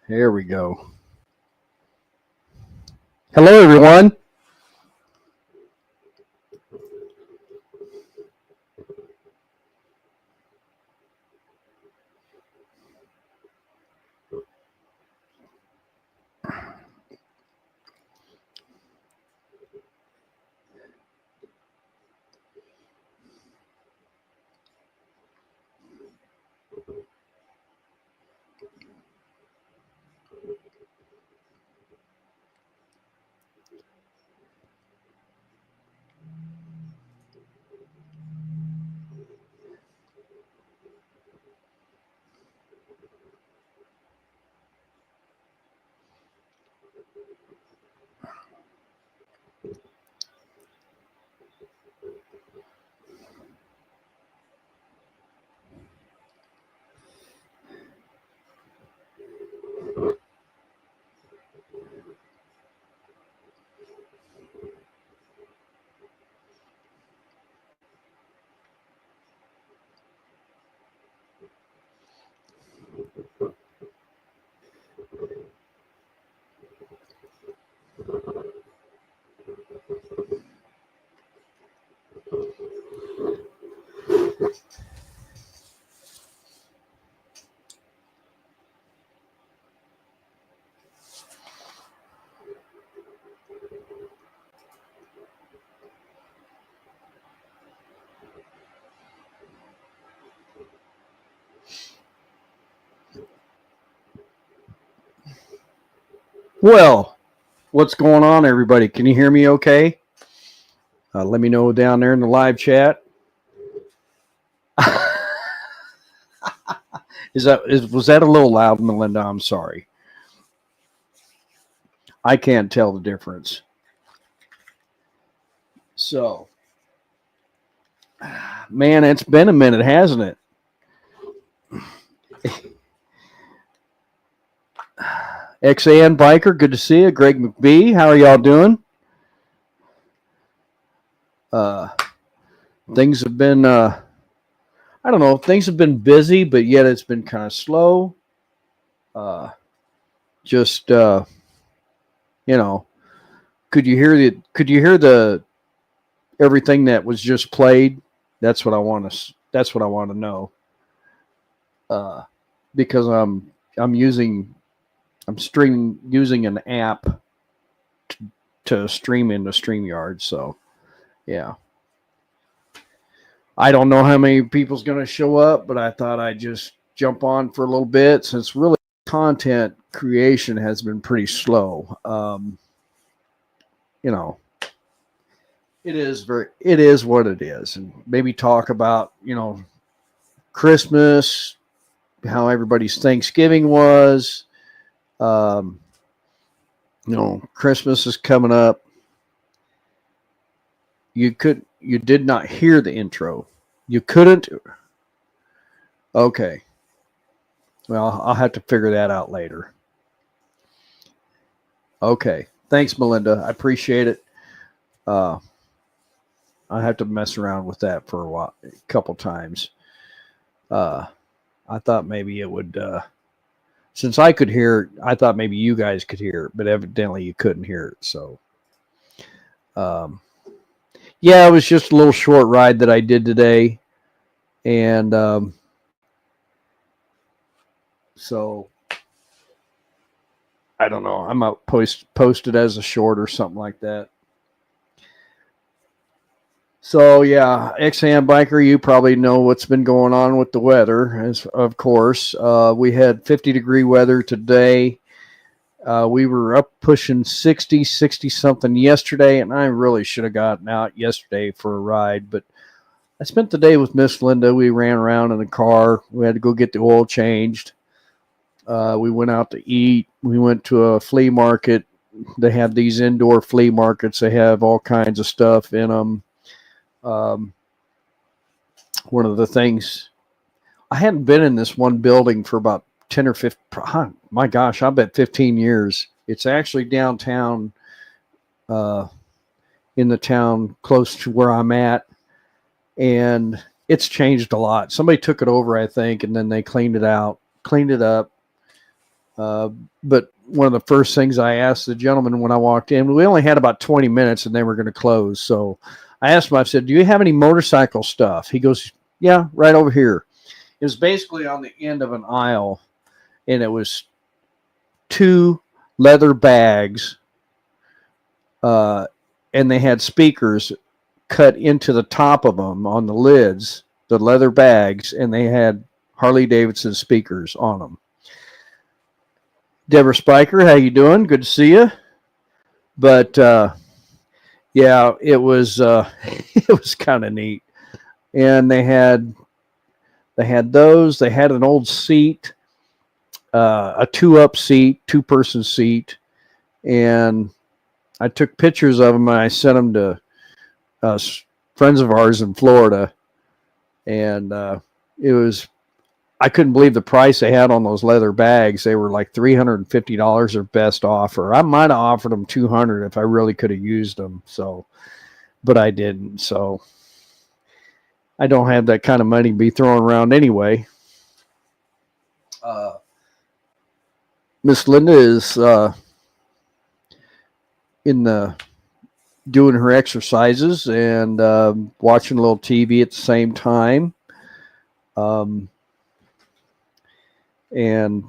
Here we go. Hello, everyone. Well, what's going on, everybody? Can you hear me okay? Let me know down there in the live chat. Was that a little loud, Melinda? I'm sorry. I can't tell the difference. So, man, it's been a minute, hasn't it? XAN Biker, good to see you. Greg McBee, how are y'all doing? Things have been, I don't know, things have been busy, but yet it's been kind of slow. Just, you know, could you hear the everything that was just played? That's what I want to know. Because I'm using an app to stream into StreamYard. So, yeah. I don't know how many people's going to show up, but I thought I'd just jump on for a little bit since really content creation has been pretty slow. You know, it is what it is, and maybe talk about, Christmas, how everybody's Thanksgiving was. Christmas is coming up. You did not hear the intro. You couldn't? Okay. Well, I'll have to figure that out later. Okay. Thanks, Melinda. I appreciate it. I have to mess around with that for a couple times. I thought maybe it would, since I could hear it, I thought maybe you guys could hear it, but evidently you couldn't hear it. So, yeah, it was just a little short ride that I did today. And so I don't know. I might post it as a short or something like that. So yeah, XAM Biker, you probably know what's been going on with the weather. As of course, we had 50-degree weather today. We were up pushing 60 something yesterday, and I really should have gotten out yesterday for a ride, but I spent the day with Miss Linda. We ran around in the car. We had to go get the oil changed. We went out to eat. We went to a flea market. They have these indoor flea markets. They have all kinds of stuff in them. One of the things, I hadn't been in this one building for about 10 or 15, my gosh, I bet 15 years. It's actually downtown, in the town close to where I'm at. And it's changed a lot. Somebody took it over, I think, and then they cleaned it up. But one of the first things I asked the gentleman when I walked in, we only had about 20 minutes and they were going to close. So I asked him, I said, "Do you have any motorcycle stuff?" He goes, "Yeah, right over here." It was basically on the end of an aisle, and it was two leather bags, and they had speakers cut into the top of them on the lids, the leather bags, and they had Harley Davidson speakers on them. Deborah Spiker, how you doing? Good to see you. But yeah, it was it was kind of neat, and they had those. They had an old seat, a two-up seat, two-person seat, and I took pictures of them and I sent them to friends of ours in Florida, and it was. I couldn't believe the price they had on those leather bags. They were like $350 their best offer. I might have offered them $200 if I really could have used them. So, but I didn't. So I don't have that kind of money to be throwing around anyway. Miss Linda is in the doing her exercises and watching a little TV at the same time. And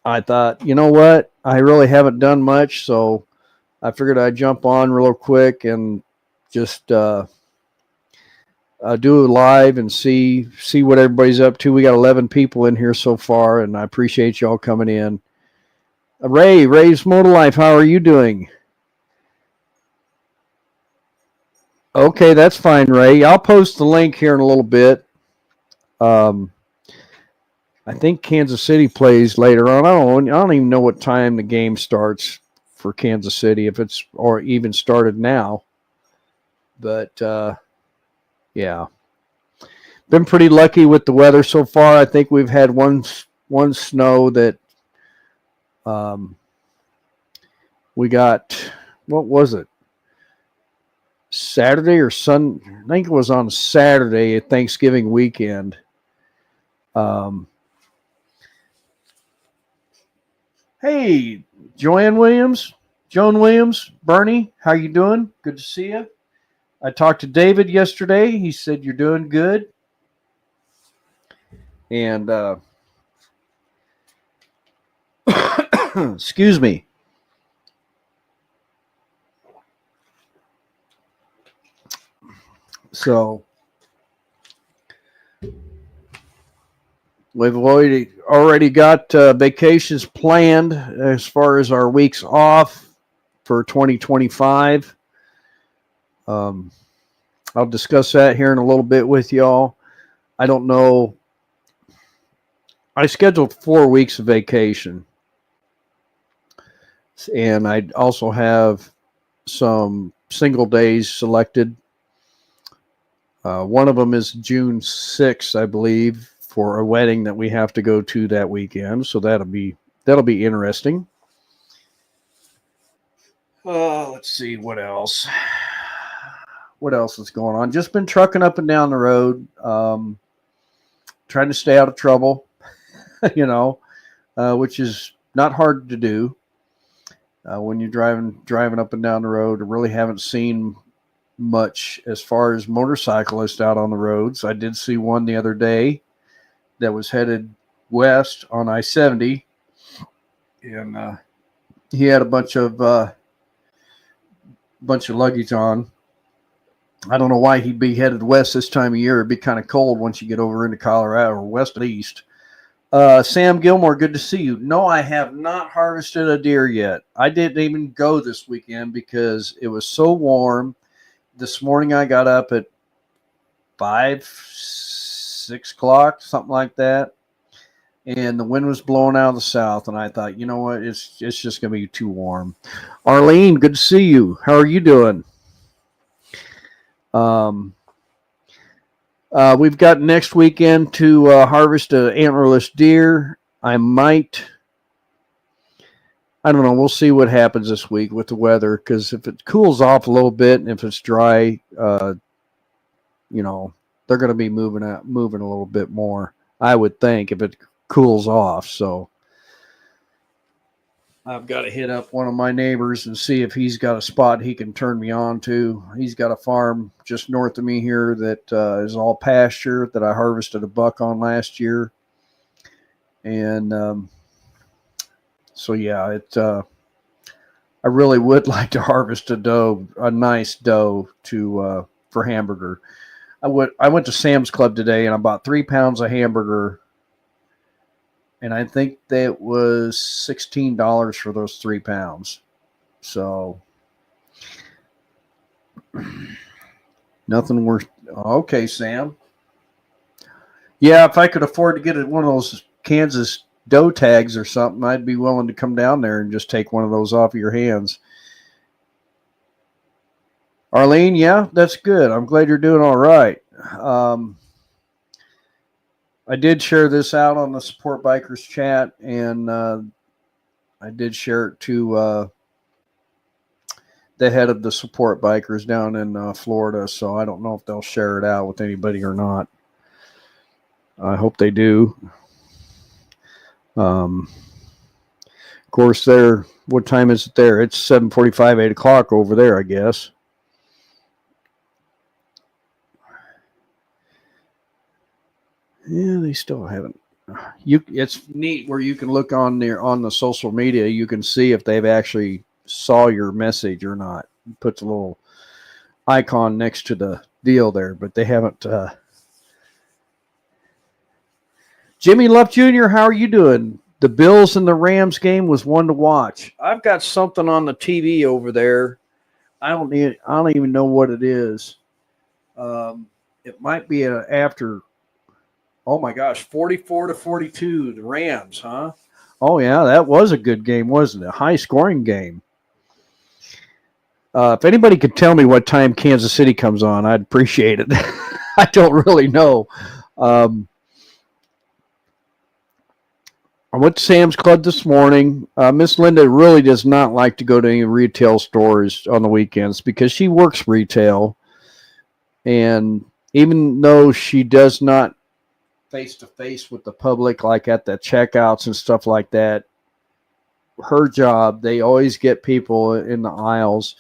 I thought, you know what? I really haven't done much, so I figured I'd jump on real quick and just do a live and see what everybody's up to. We got 11 people in here so far, and I appreciate y'all coming in. Ray's Motor Life, how are you doing? Okay, that's fine, Ray. I'll post the link here in a little bit. I think Kansas City plays later on. I don't even know what time the game starts for Kansas City, if it's or even started now. But yeah, been pretty lucky with the weather so far. I think we've had one snow that we got. What was it? Saturday or Sunday? I think it was on Saturday, Thanksgiving weekend. Hey, Joan Williams, Bernie, how you doing? Good to see you. I talked to David yesterday. He said you're doing good. And excuse me. So we've already got vacations planned as far as our weeks off for 2025. I'll discuss that here in a little bit with y'all. I don't know. I scheduled 4 weeks of vacation, and I also have some single days selected. One of them is June 6th, I believe, for a wedding that we have to go to that weekend. So that'll be interesting. Let's see what else. What else is going on? Just been trucking up and down the road, trying to stay out of trouble, which is not hard to do when you're driving up and down the road. I really haven't seen much as far as motorcyclists out on the roads. I did see one the other day that was headed west on I-70, and he had a bunch of luggage on. I don't know why he'd be headed west this time of year. It'd be kind of cold once you get over into Colorado or west at east. Sam Gilmore, good to see you. No, I have not harvested a deer yet. I didn't even go this weekend because it was so warm. This morning I got up at 6 o'clock, something like that, and the wind was blowing out of the south, and I thought, you know what, it's just going to be too warm. Arlene, good to see you. How are you doing? We've got next weekend to harvest an antlerless deer. I don't know. We'll see what happens this week with the weather, because if it cools off a little bit and if it's dry, they're going to be moving a little bit more, I would think, if it cools off. So I've got to hit up one of my neighbors and see if he's got a spot he can turn me on to. He's got a farm just north of me here that is all pasture that I harvested a buck on last year. And so, yeah, I really would like to harvest a nice doe for hamburger. I went to Sam's Club today and I bought 3 pounds of hamburger, and I think that was $16 for those 3 pounds. So nothing worth. Okay, Sam. Yeah, if I could afford to get one of those Kansas doe tags or something, I'd be willing to come down there and just take one of those off of your hands. Arlene, yeah, that's good. I'm glad you're doing all right. I did share this out on the Support Bikers chat, and I did share it to the head of the Support Bikers down in Florida, so I don't know if they'll share it out with anybody or not. I hope they do. Of course, what time is it there? It's 7:45, 8 o'clock over there, I guess. Yeah, they still haven't. It's neat where you can look on the social media. You can see if they've actually saw your message or not. It puts a little icon next to the deal there, but they haven't. Jimmy Love Jr., how are you doing? The Bills and the Rams game was one to watch. I've got something on the TV over there. I don't even know what it is. It might be after. Oh my gosh, 44-42, the Rams, huh? Oh yeah, that was a good game, wasn't it? A high-scoring game. If anybody could tell me what time Kansas City comes on, I'd appreciate it. I don't really know. I went to Sam's Club this morning. Miss Linda really does not like to go to any retail stores on the weekends because she works retail. And even though she does not face-to-face with the public, like at the checkouts and stuff like that, her job, they always get people in the aisles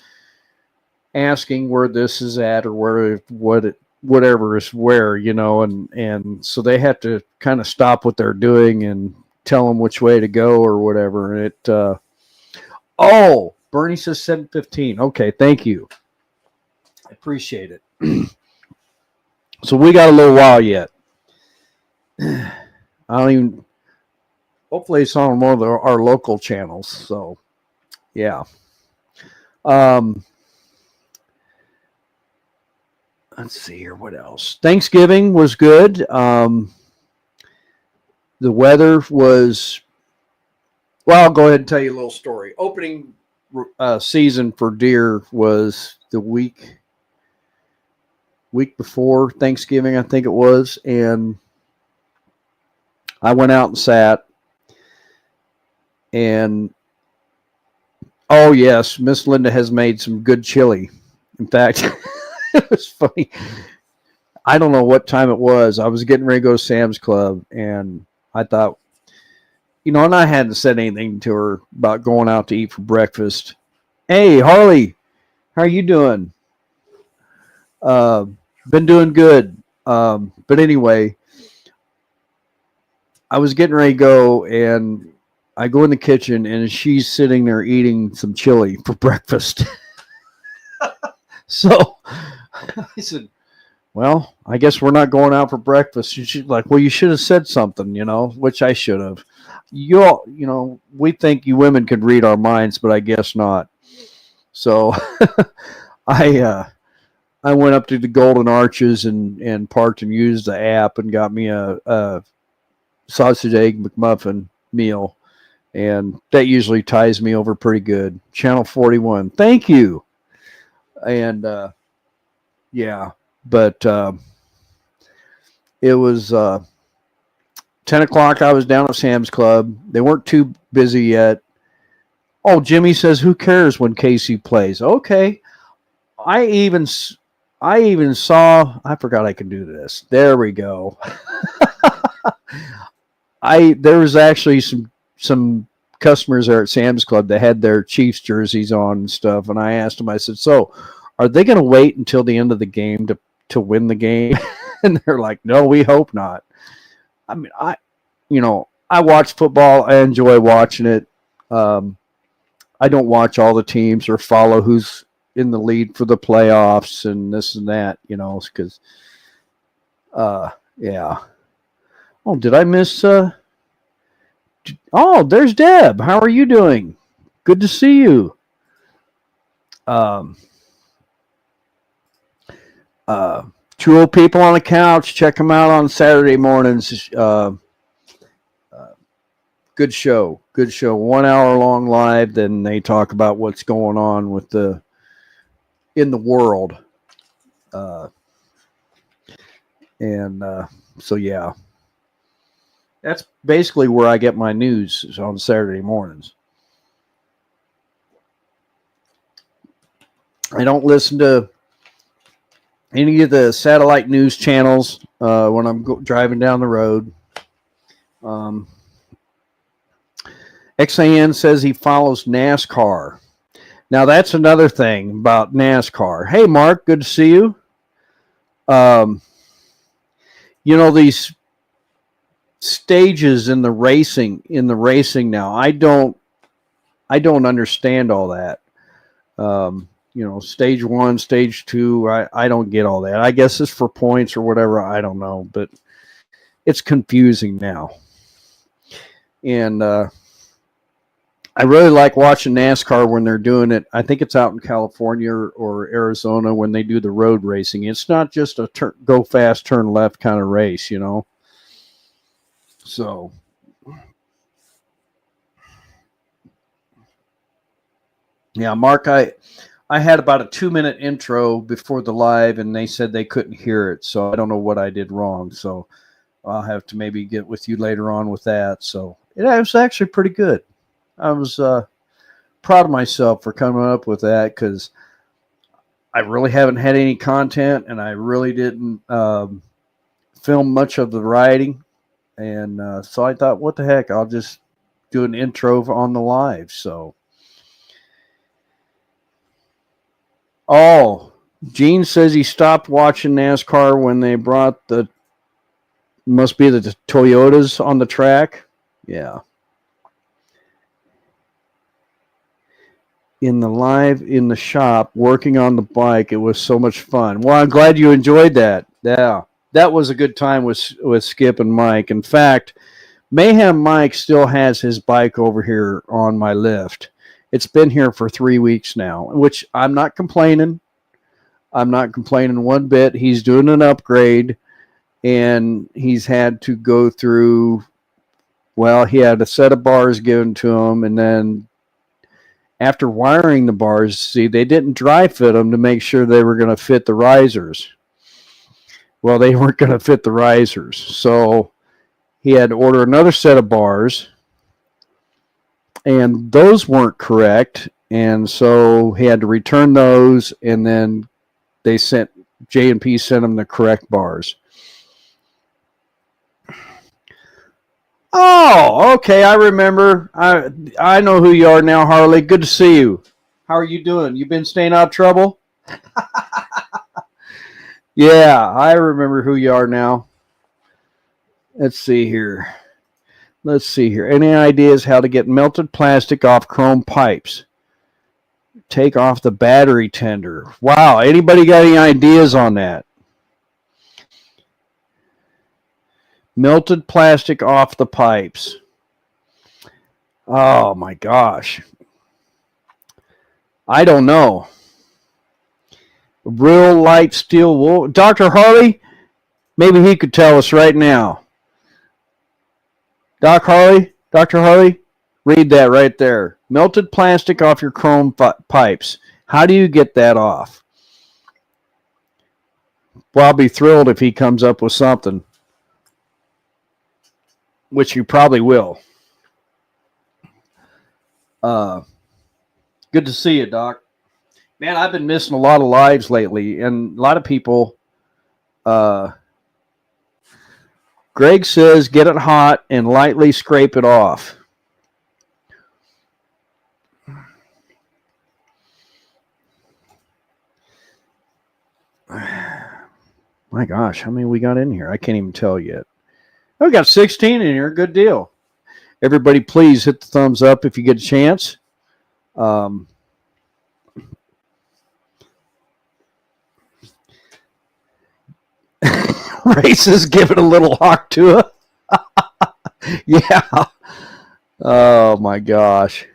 asking where this is at or whatever is where, and so they have to kind of stop what they're doing and tell them which way to go or whatever. And Bernie says 7:15. Okay, thank you. I appreciate it. So we got a little while yet. Hopefully it's on one of our local channels. So, yeah. Let's see here. What else? Thanksgiving was good. The weather was, well, I'll go ahead and tell you a little story. Opening season for deer was the week before Thanksgiving, I think it was. And I went out and sat. And, oh, yes, Miss Linda has made some good chili. In fact, it was funny. I don't know what time it was. I was getting ready to go to Sam's Club, and I thought, and I hadn't said anything to her about going out to eat for breakfast. Hey, Harley, how are you doing? Been doing good. But anyway, I was getting ready to go, and I go in the kitchen, and she's sitting there eating some chili for breakfast. So I said, well, I guess we're not going out for breakfast. And she's like, well, you should have said something, which I should have. We think you women could read our minds, but I guess not. So I went up to the Golden Arches and parked and used the app and got me a sausage, egg, McMuffin meal. And that usually ties me over pretty good. Channel 41. Thank you. And, yeah, but it was 10 o'clock. I was down at Sam's Club. They weren't too busy yet. Oh, Jimmy says, who cares when Casey plays? Okay. I even saw, I forgot I could do this. There we go. There was actually some customers there at Sam's Club that had their Chiefs jerseys on and stuff, and I asked them, I said, so are they going to wait until the end of the game to win the game? And they're like, no, we hope not. I mean, I watch football. I enjoy watching it. I don't watch all the teams or follow who's in the lead for the playoffs and this and that, because, yeah. Oh, did I miss? Oh, there's Deb. How are you doing? Good to see you. Two old people on the couch. Check them out on Saturday mornings. Good show. 1 hour long live. Then they talk about what's going on in the world. So yeah, that's basically where I get my news, is on Saturday mornings. I don't listen to any of the satellite news channels when I'm driving down the road. XAN says he follows NASCAR. Now, that's another thing about NASCAR. Hey, Mark, good to see you. These stages in the racing now, I don't understand all that. Stage 1, stage 2, I don't get all that. I guess it's for points or whatever. I don't know, but it's confusing now. And I really like watching NASCAR when they're doing it. I think it's out in California or Arizona when they do the road racing. It's not just a go fast, turn left kind of race, So, yeah, Mark, I had about a 2-minute intro before the live, and they said they couldn't hear it. So I don't know what I did wrong. So I'll have to maybe get with you later on with that. So it was actually pretty good. I was proud of myself for coming up with that, because I really haven't had any content, and I really didn't film much of the writing. And so I thought, what the heck, I'll just do an intro on the live. So, Gene says he stopped watching NASCAR when they brought must be the Toyotas on the track. Yeah. In the shop, working on the bike. It was so much fun. Well, I'm glad you enjoyed that. Yeah, that was a good time with Skip and Mike. In fact, Mayhem Mike still has his bike over here on my lift. It's been here for 3 weeks now, which I'm not complaining. I'm not complaining one bit. He's doing an upgrade, and he's had to go through, well, he had a set of bars given to him, and then after wiring the bars, see, they didn't dry fit them to make sure they were going to fit the risers. Well, they weren't going to fit the risers. So he had to order another set of bars, and those weren't correct. And so he had to return those, and then J&P sent him the correct bars. Oh, okay, I remember. I know who you are now, Harley. Good to see you. How are you doing? You been staying out of trouble? Yeah, I remember who you are now. Let's see here. Any ideas how to get melted plastic off chrome pipes? Take off the battery tender. Wow, anybody got any ideas on that? Melted plastic off the pipes. Oh my gosh. I don't know. Real light steel wool. Dr. Harley, maybe he could tell us right now. Dr. Harley, read that right there. Melted plastic off your chrome pipes. How do you get that off? Well, I'll be thrilled if he comes up with something, which you probably will. Good to see you, Doc. Man, I've been missing a lot of lives lately, and a lot of people. Greg says, get it hot and lightly scrape it off. My gosh, how many we got in here? I can't even tell yet. Oh, we got 16 in here. Good deal. Everybody, please hit the thumbs up if you get a chance. Races, give it a little hawk to it. Yeah. Oh my gosh.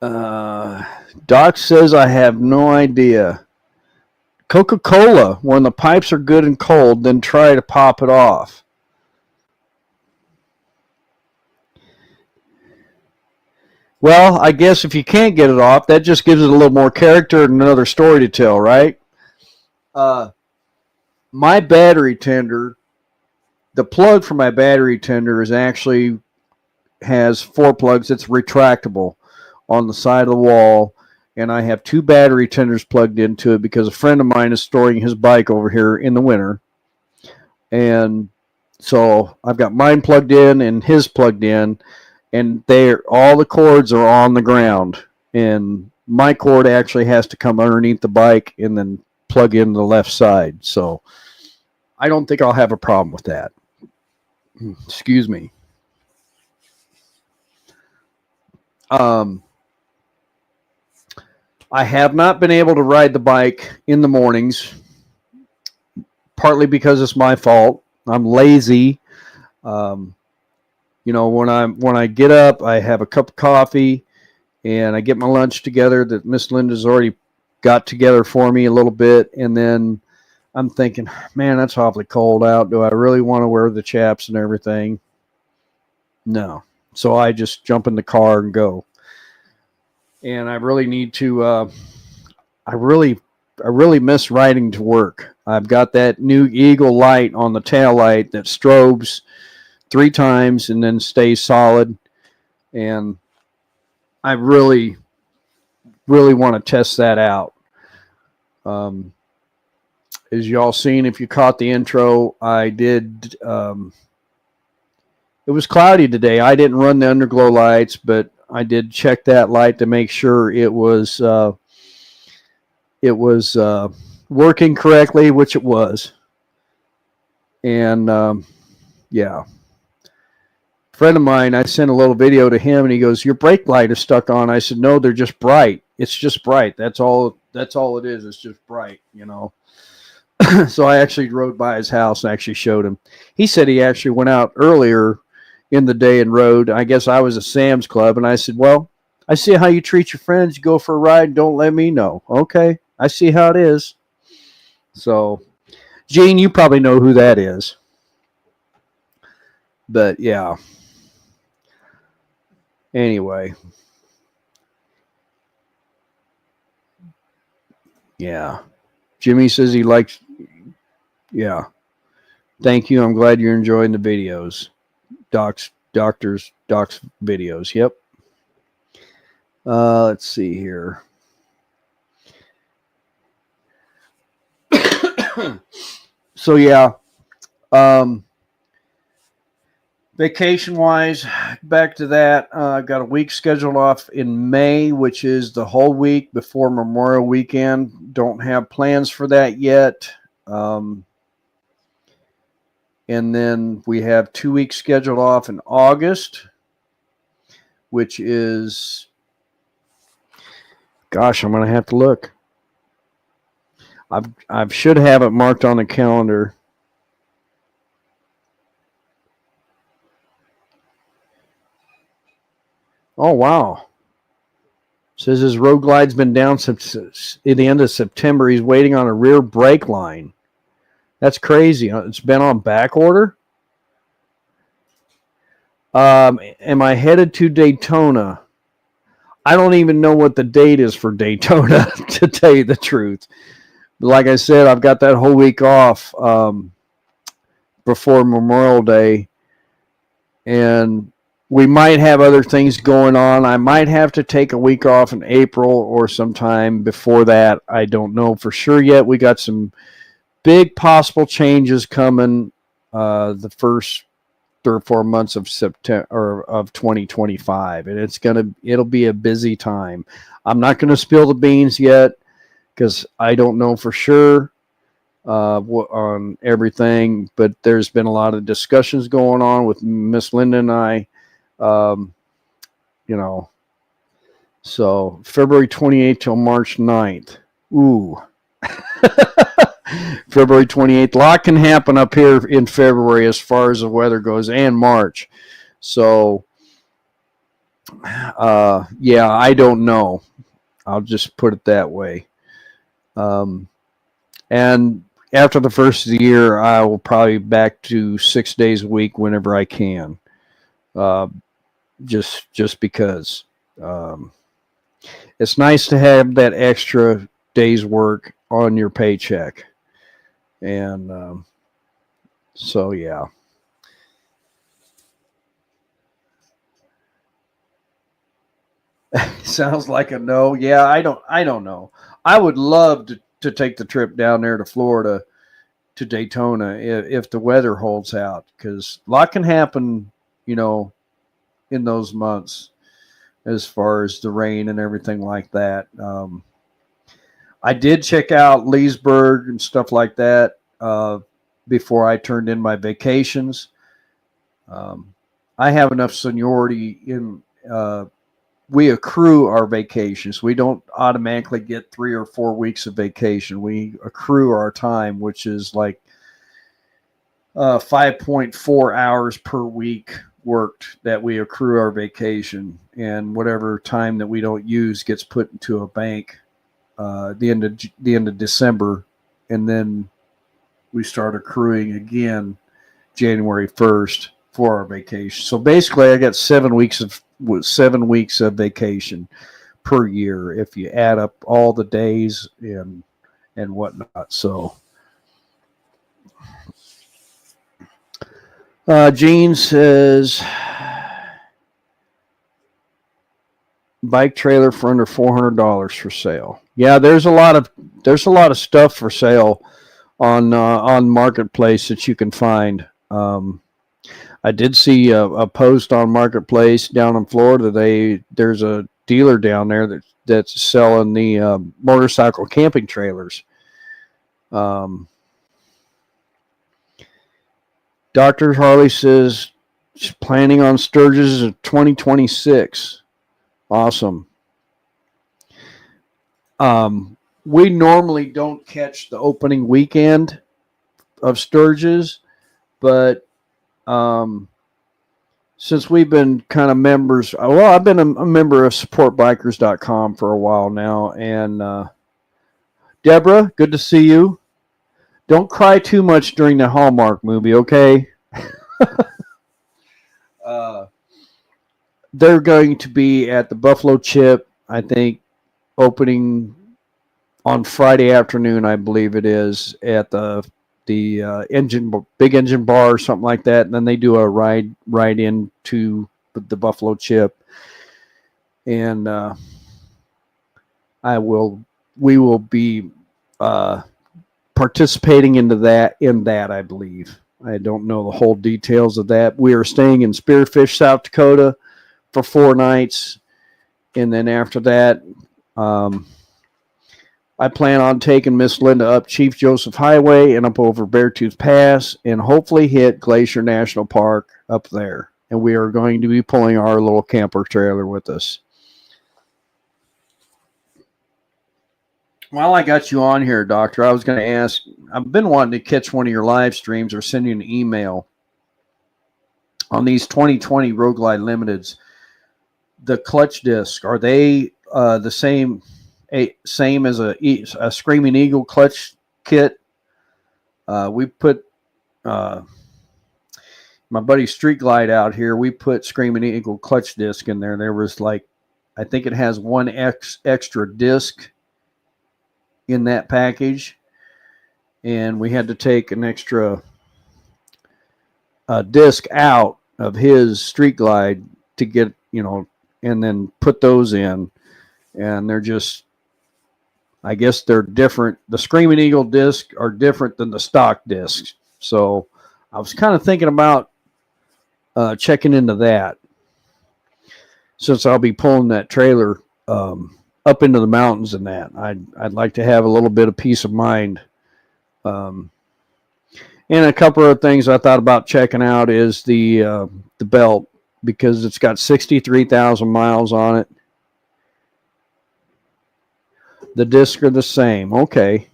Doc says I have no idea. Coca-Cola, when the pipes are good and cold, then try to pop it off. Well, I guess if you can't get it off, that just gives it a little more character and another story to tell, right? My battery tender, the plug for my battery tender is actually has 4 plugs. It's retractable on the side of the wall, and I have 2 battery tenders plugged into it because a friend of mine is storing his bike over here in the winter. And so I've got mine plugged in and his plugged in, and all the cords are on the ground. And my cord actually has to come underneath the bike and then plug in the left side. So I don't think I'll have a problem with that. Excuse me. I have not been able to ride the bike in the mornings, partly because it's my fault. I'm lazy. You know, when I get up, I have a cup of coffee and I get my lunch together that Miss Linda's already got together for me a little bit, and then I'm thinking, man, that's awfully cold out. Do I really want to wear the chaps and everything? No. So I just jump in the car and go. And I really need to. I really miss riding to work. I've got that new Eagle light on the tail light that strobes 3 times and then stays solid. And I really want to test that out. As y'all seen, if you caught the intro, I did. It was cloudy today. I didn't run the underglow lights, but I did check that light to make sure it was working correctly, which it was. And yeah, a friend of mine, I sent a little video to him, and he goes, "Your brake light is stuck on." I said, "No, they're just bright. It's just bright. That's all it is. It's just bright, you know." So I actually rode by his house and actually showed him. He said he actually went out earlier in the day and rode. I guess I was at Sam's Club, and I said, "Well, I see how you treat your friends. You go for a ride, don't let me know." Okay, I see how it is. So, Gene, you probably know who that is. But yeah. Anyway. Yeah. Jimmy says he likes. Yeah. Thank you. I'm glad you're enjoying the videos. Doc's videos. Yep. Let's see here. So yeah. Vacation wise, back to that. I've got a week scheduled off in May, which is the whole week before Memorial Weekend. Don't have plans for that yet. And then we have 2 weeks scheduled off in August, which is, gosh, I'm going to have to look. I should have it marked on the calendar. Oh, wow. Says his road glide's been down since the end of September. He's waiting on a rear brake line. That's crazy. It's been on back order. Am I headed to Daytona? I don't even know what the date is for Daytona, to tell you the truth. Like I said, I've got that whole week off before Memorial Day. And we might have other things going on. I might have to take a week off in April or sometime before that. I don't know for sure yet. We got some big possible changes coming the first 3 or 4 months of September or of 2025, and it'll be a busy time. I'm not going to spill the beans yet because I don't know for sure on everything, but there's been a lot of discussions going on with Miss Linda and I. Um, you know, so February 28th till March 9th. Ooh. February 28th. A lot can happen up here in February as far as the weather goes, and March. So, yeah, I don't know. I'll just put it that way. And after the first of the year, I will probably be back to 6 days a week whenever I can. Just because it's nice to have that extra day's work on your paycheck. And so, yeah. Sounds like a no. Yeah, I don't know. I would love to take the trip down there to Florida to Daytona if the weather holds out, because a lot can happen, in those months as far as the rain and everything like that. I did check out Leesburg and stuff like that before I turned in my vacations. I have enough seniority in. We accrue our vacations. We don't automatically get 3 or 4 weeks of vacation. We accrue our time, which is like 5.4 hours per week worked that we accrue our vacation, and whatever time that we don't use gets put into a bank the end of December, and then we start accruing again January 1st for our vacation. So basically, I got 7 weeks of vacation per year if you add up all the days and whatnot. So, Gene says bike trailer for under $400 for sale. Yeah, there's a lot of stuff for sale on Marketplace that you can find. I did see a post on Marketplace down in Florida. There's a dealer down there that's selling the motorcycle camping trailers. Dr. Harley says she's planning on Sturgis in 2026. Awesome. We normally don't catch the opening weekend of Sturgis, but since we've been kind of members, I've been a member of supportbikers.com for a while now. And Deborah, good to see you. Don't cry too much during the Hallmark movie, okay? They're going to be at the Buffalo Chip, I think, opening on Friday afternoon, I believe it is, at the big engine bar or something like that, and then they do a ride into the Buffalo Chip, and we will be participating in that, I believe. I don't know the whole details of that. We are staying in Spearfish, South Dakota for 4 nights, and then after that, I plan on taking Miss Linda up Chief Joseph Highway and up over Beartooth Pass and hopefully hit Glacier National Park up there. And we are going to be pulling our little camper trailer with us. While I got you on here, Doctor, I was going to ask, I've been wanting to catch one of your live streams or send you an email on these 2020 Road Glide Limiteds. The clutch discs, are they the same as a Screaming Eagle clutch kit? We put my buddy Street Glide out here. We put Screaming Eagle clutch disc in there. There was I think it has one extra disc in that package, and we had to take an extra disc out of his Street Glide to get, and then put those in, and they're just, I guess they're different. The Screaming Eagle discs are different than the stock discs. So I was kind of thinking about checking into that, since I'll be pulling that trailer up into the mountains and that. I'd like to have a little bit of peace of mind. And a couple of things I thought about checking out is the belt, because it's got 63,000 miles on it. The discs are the same. Okay.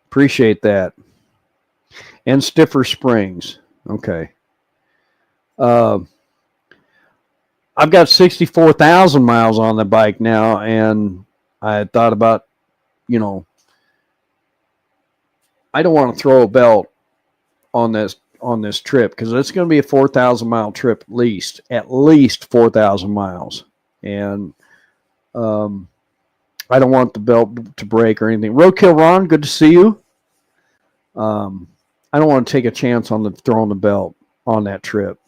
Appreciate that. And stiffer springs. Okay. I've got 64,000 miles on the bike now, and I thought about, I don't want to throw a belt on this trip, because it's going to be a 4,000 mile trip at least 4,000 miles, and I don't want the belt to break or anything. Roadkill Ron, good to see you. I don't want to take a chance on throwing the belt on that trip.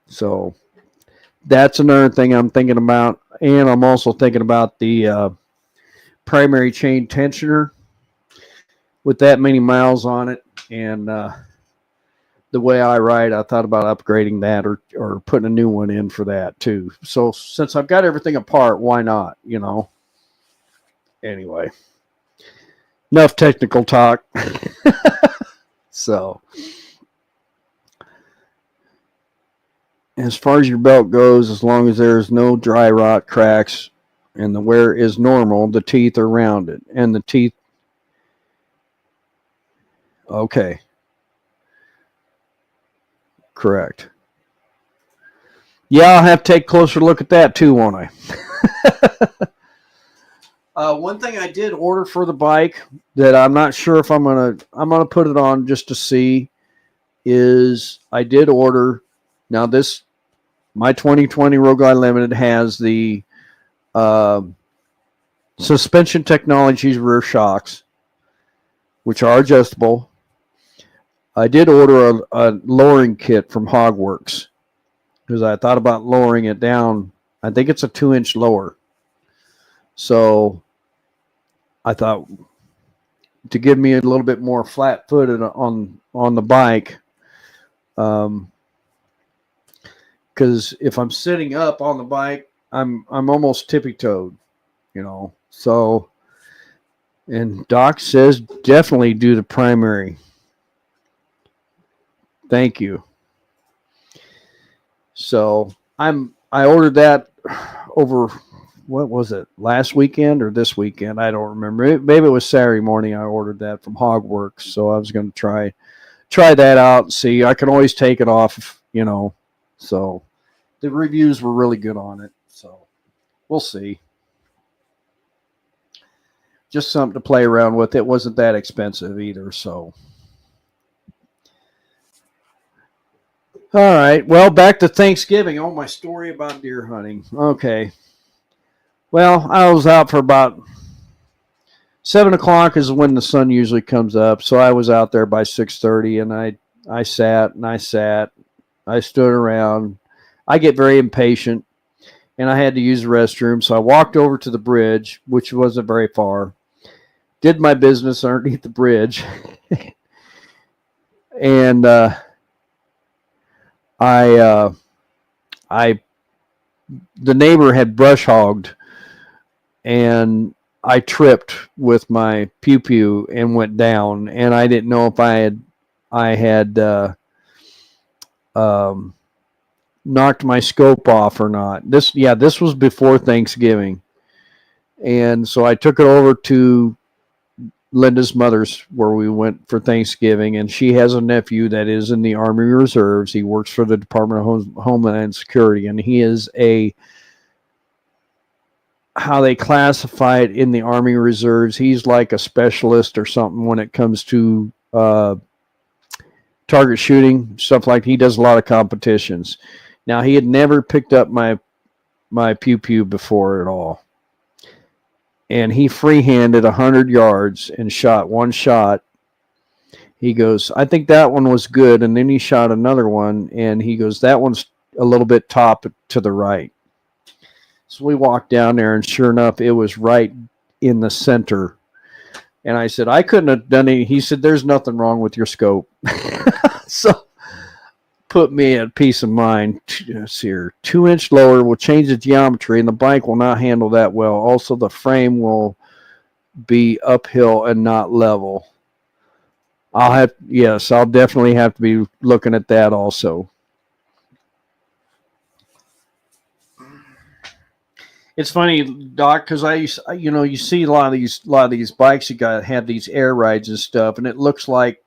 So that's another thing I'm thinking about. And I'm also thinking about the primary chain tensioner with that many miles on it. And the way I ride, I thought about upgrading that or putting a new one in for that too. So since I've got everything apart, why not, Anyway, enough technical talk. So, as far as your belt goes, as long as there's no dry rot, cracks, and the wear is normal, the teeth are rounded. And the teeth, okay. Correct. Yeah, I'll have to take a closer look at that too, won't I? One thing I did order for the bike that I'm not sure if I'm gonna put it on just to see is I did order. Now my 2020 Road Glide Limited has the suspension technologies rear shocks, which are adjustable. I did order a lowering kit from Hogworks because I thought about lowering it down. I think it's a 2-inch lower. So I thought to give me a little bit more flat-footed on the bike, because if I'm sitting up on the bike, I'm almost tippy-toed, So, and Doc says definitely do the primary. Thank you. So I ordered that over, what was it, last weekend or this weekend? I don't remember. Maybe it was Saturday morning I ordered that from Hogworks. So I was going to try that out and see. I can always take it off, So the reviews were really good on it. So we'll see. Just something to play around with. It wasn't that expensive either, so. All right. Well, back to Thanksgiving. Oh, my story about deer hunting. Okay. Well, I was out for about 7 o'clock is when the sun usually comes up. So I was out there by 6:30, and I sat. I stood around. I get very impatient, and I had to use the restroom. So I walked over to the bridge, which wasn't very far. Did my business underneath the bridge. And the neighbor had brush hogged, and I tripped with my pew and went down, and I didn't know if I had knocked my scope off or not. This was before Thanksgiving, and so I took it over to Linda's mother's where we went for Thanksgiving, and she has a nephew that is in the Army Reserves. He works for the Department of Homeland Security, and he is how they classify it in the Army Reserves. He's like a specialist or something when it comes to target shooting, stuff like. He does a lot of competitions. Now, he had never picked up my pew before at all. And he free-handed 100 yards and shot one shot. He goes, I think that one was good. And then he shot another one, and he goes, that one's a little bit top to the right. So we walked down there, and sure enough, it was right in the center. And I said, I couldn't have done any. He said, there's nothing wrong with your scope. So put me at peace of mind. Let's see here. 2-inch lower will change the geometry, and the bike will not handle that well. Also, the frame will be uphill and not level. I'll definitely have to be looking at that also. It's funny, Doc, because you see a lot of these bikes you got have these air rides and stuff, and it looks like,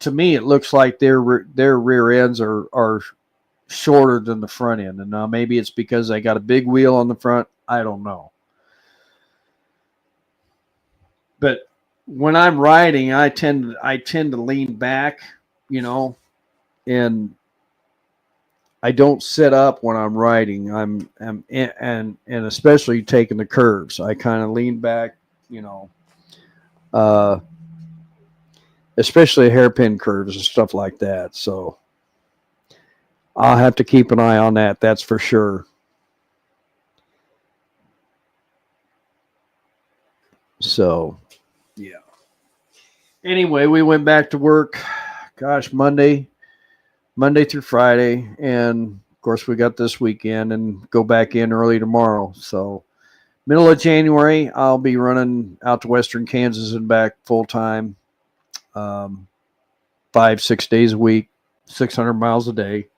to me, it looks like their rear ends are shorter than the front end, and now maybe it's because they got a big wheel on the front. I don't know, but when I'm riding, I tend to lean back, and I don't sit up when I'm riding. And especially taking the curves, I kind of lean back, uh, especially hairpin curves and stuff like that. So I'll have to keep an eye on that. That's for sure. So, yeah. Anyway, we went back to work. Gosh, Monday through Friday, and of course we got this weekend and go back in early tomorrow. So middle of January, I'll be running out to Western Kansas and back full time, 5-6 days a week, 600 miles a day.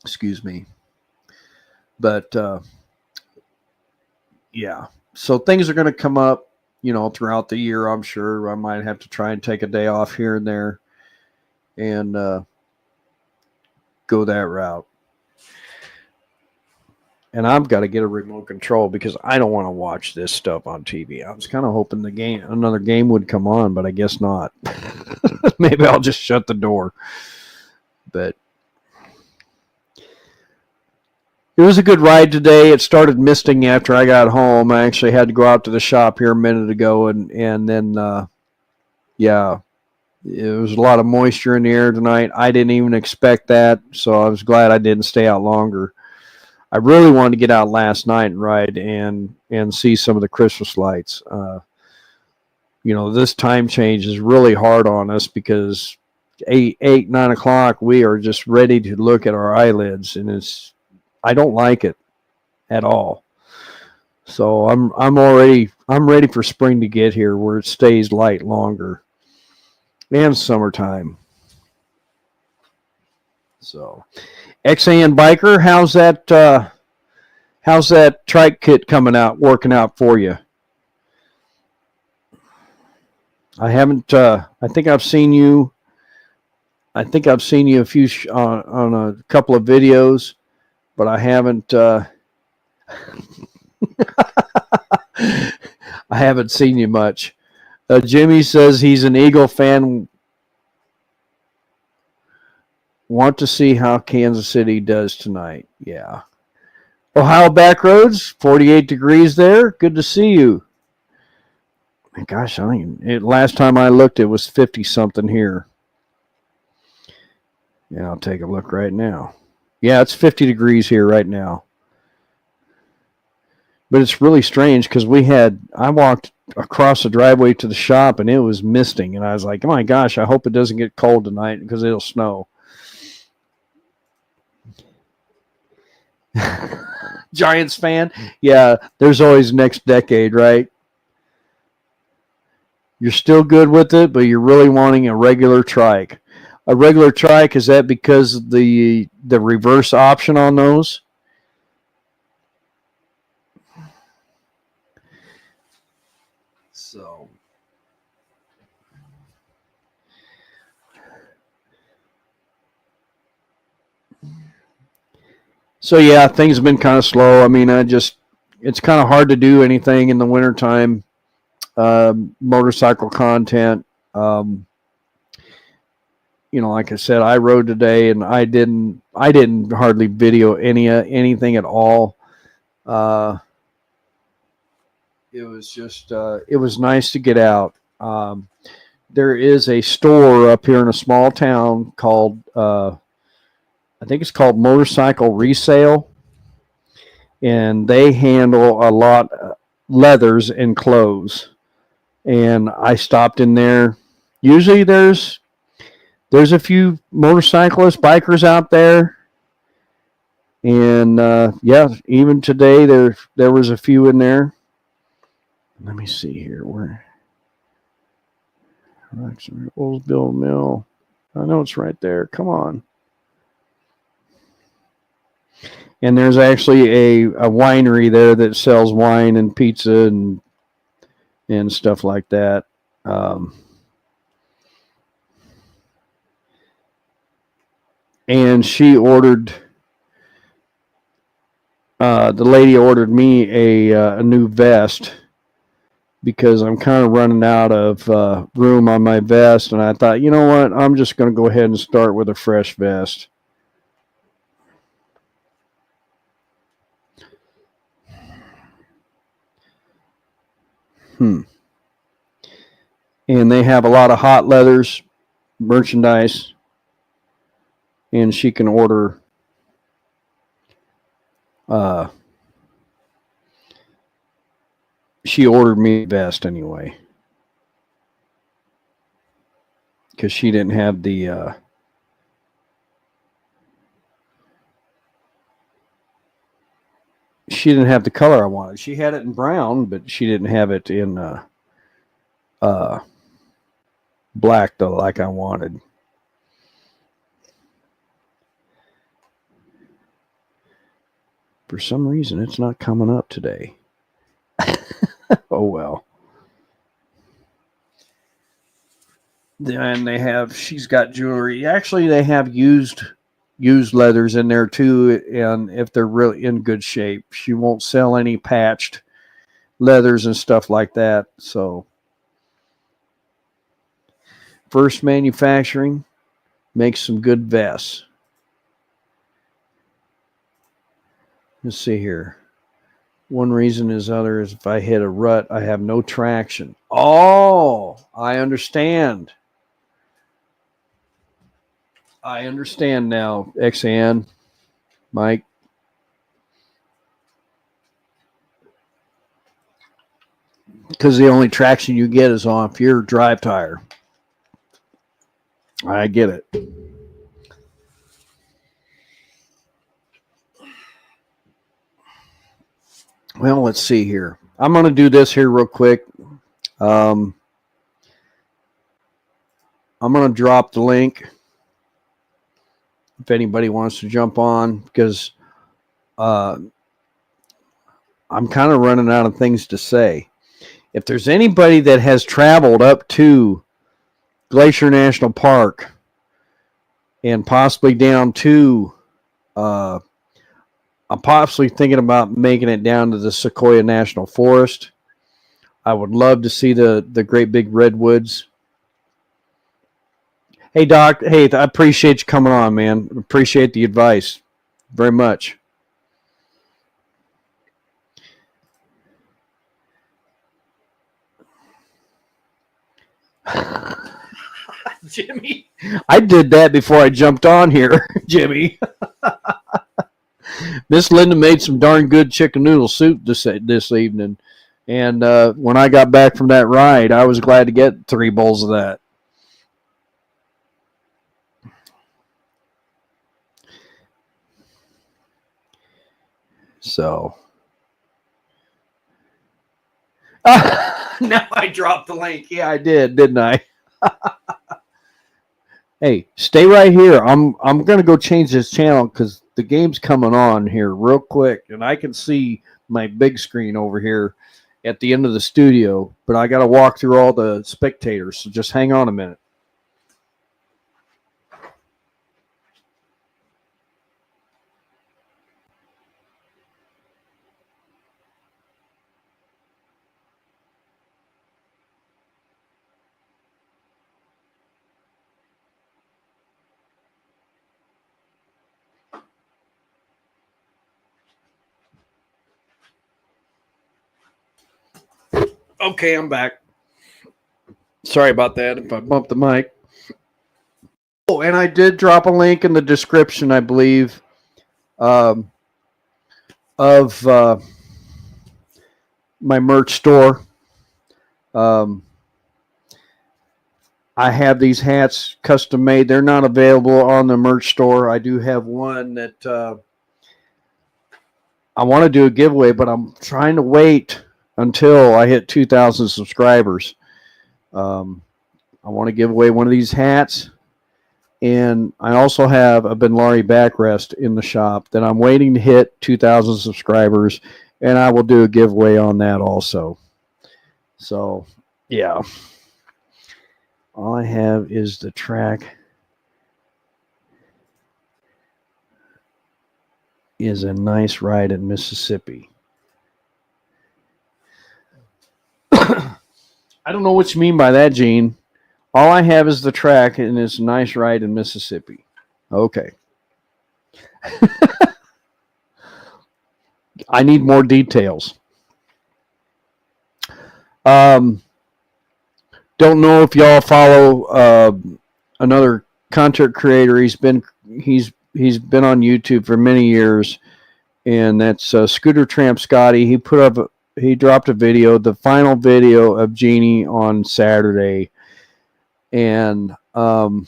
Excuse me. But yeah, so things are going to come up, throughout the year. I'm sure I might have to try and take a day off here and there and go that route. And I've got to get a remote control because I don't want to watch this stuff on TV. I was kind of hoping another game would come on, but I guess not. Maybe I'll just shut the door. But it was a good ride today. It started misting after I got home. I actually had to go out to the shop here a minute ago, and then, yeah, it was a lot of moisture in the air tonight. I didn't even expect that, so I was glad I didn't stay out longer. I really wanted to get out last night and ride and see some of the Christmas lights. This time change is really hard on us because 8, 9 o'clock, we are just ready to look at our eyelids, and I don't like it at all. So I'm ready for spring to get here where it stays light longer. And summertime. So XAN Biker, how's that trike kit working out for you? I haven't I think I've seen you a few on a couple of videos, but I haven't I haven't seen you much. Jimmy says he's an Eagle fan. Want to see how Kansas City does tonight. Yeah. Ohio Backroads, 48 degrees there. Good to see you. Gosh, last time I looked, it was 50-something here. Yeah, I'll take a look right now. Yeah, it's 50 degrees here right now. But it's really strange because I walked across the driveway to the shop and it was misting. And I was like, oh my gosh, I hope it doesn't get cold tonight because it'll snow. Giants fan? Yeah, there's always next decade, right? You're still good with it, but you're really wanting a regular trike. A regular trike, is that because of the reverse option on those? So yeah, things have been kind of slow. I mean, it's kind of hard to do anything in the wintertime. Motorcycle content. Like I said, I rode today and I didn't hardly video anything at all. It was just, it was nice to get out. There is a store up here in a small town called, I think it's called Motorcycle Resale, and they handle a lot of leathers and clothes. And I stopped in there. Usually there's there's a few motorcyclists, bikers out there. And yeah, even today there was a few in there. Let me see here. Where? Oldsville Mill. I know it's right there. Come on. And there's actually a winery there that sells wine and pizza and stuff like that. And she ordered. The lady ordered me a new vest because I'm kind of running out of room on my vest, and I thought, you know what, I'm just going to go ahead and start with a fresh vest. And they have a lot of hot leathers merchandise, and she can order she ordered me a vest anyway because she didn't have the color I wanted. She had it in brown, but she didn't have it in black though, like I wanted. For some reason, it's not coming up today. Oh well. And she's got jewelry. Actually, they have used leathers in there too, and if they're really in good shape, she won't sell any patched leathers and stuff like that. So, First Manufacturing makes some good vests. Let's see here. One reason is other is if I hit a rut, I have no traction. Oh, I understand. I understand now, XAN, Mike. Because the only traction you get is off your drive tire. I get it. Well, let's see here. I'm going to do this here real quick. I'm going to drop the link if anybody wants to jump on, because I'm kind of running out of things to say. If there's anybody that has traveled up to Glacier National Park and possibly down to, I'm possibly thinking about making it down to the Sequoia National Forest. I would love to see the great big redwoods. Hey, Doc. Hey, I appreciate you coming on, man. Appreciate the advice very much. Jimmy, I did that before I jumped on here, Jimmy. Miss Linda made some darn good chicken noodle soup this evening, and when I got back from that ride, I was glad to get 3 bowls of that. So now I dropped the link. Yeah, I did, didn't I? Hey, stay right here. I'm gonna go change this channel because the game's coming on here real quick, and I can see my big screen over here at the end of the studio, but I got to walk through all the spectators. So just hang on a minute. Okay, I'm back. Sorry about that if I bumped the mic. Oh, and I did drop a link in the description, I believe, of my merch store. I have these hats custom made. They're not available on the merch store. I do have one that I want to do a giveaway, but I'm trying to wait until I hit 2,000 subscribers. I want to give away one of these hats. And I also have a Benlari backrest in the shop that I'm waiting to hit 2,000 subscribers, and I will do a giveaway on that also. So, yeah. All I have is the track is a nice ride in Mississippi. I don't know what you mean by that, Gene. All I have is the track, and it's a nice ride in Mississippi. Okay. I need more details. Don't know if y'all follow another content creator. He's been on YouTube for many years, and that's Scooter Tramp Scotty. He dropped a video, the final video of Jeannie on Saturday, and I've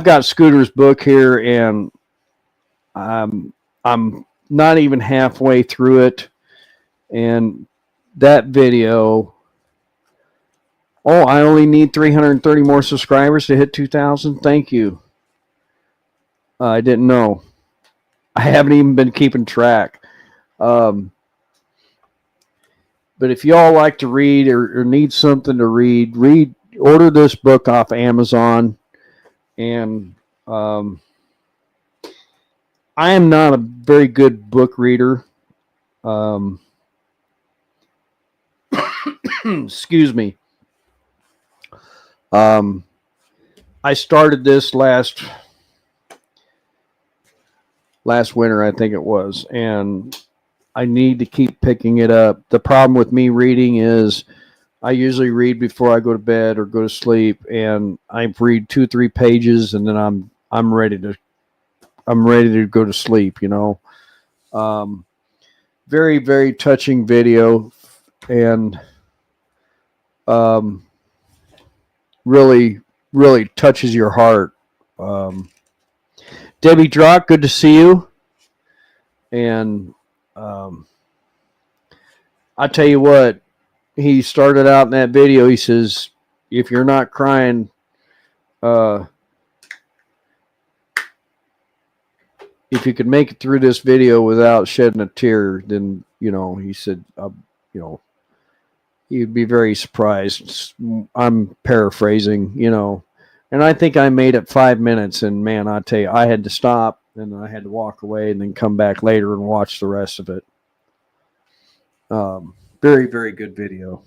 got Scooter's book here, and I'm not even halfway through it, and that video. Oh, I only need 330 more subscribers to hit 2,000. Thank you. I didn't know. I haven't even been keeping track. But if y'all like to read or need something to read, order this book off Amazon. And I am not a very good book reader. Excuse me. I started this last winter, I think it was, and I need to keep picking it up. The problem with me reading is I usually read before I go to bed or go to sleep, and I read 2-3 pages, and then I'm ready to go to sleep. Very, very touching video, and really, really touches your heart. Debbie Drock, good to see you. And I tell you what, he started out in that video. He says, if you're not crying, if you could make it through this video without shedding a tear, then, he said, you'd be very surprised. I'm paraphrasing, and I think I made it 5 minutes, and man, I tell you, I had to stop, and I had to walk away and then come back later and watch the rest of it. Very, very good video.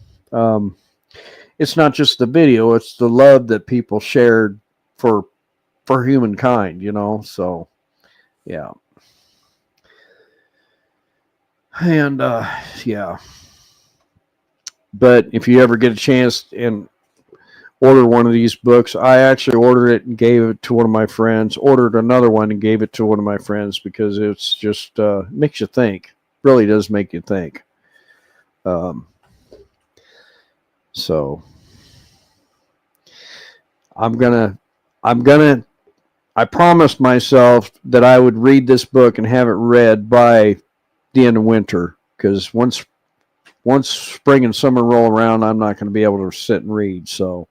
It's not just the video, it's the love that people shared for humankind, so yeah. And yeah. But if you ever get a chance and order one of these books, I actually ordered it and gave it to one of my friends, ordered another one and gave it to one of my friends, because it's just makes you think. Really does make you think. So I promised myself that I would read this book and have it read by the end of winter, because once spring and summer roll around, I'm not going to be able to sit and read. So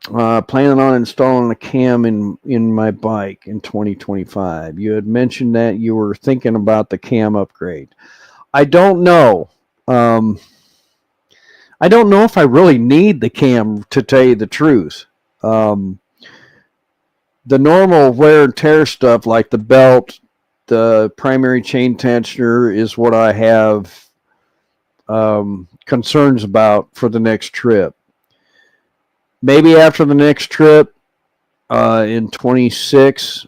planning on installing a cam in my bike in 2025. You had mentioned that you were thinking about the cam upgrade. I don't know. I don't know if I really need the cam, to tell you the truth. The normal wear and tear stuff, like the belt, the primary chain tensioner, is what I have concerns about for the next trip. Maybe after the next trip in 26,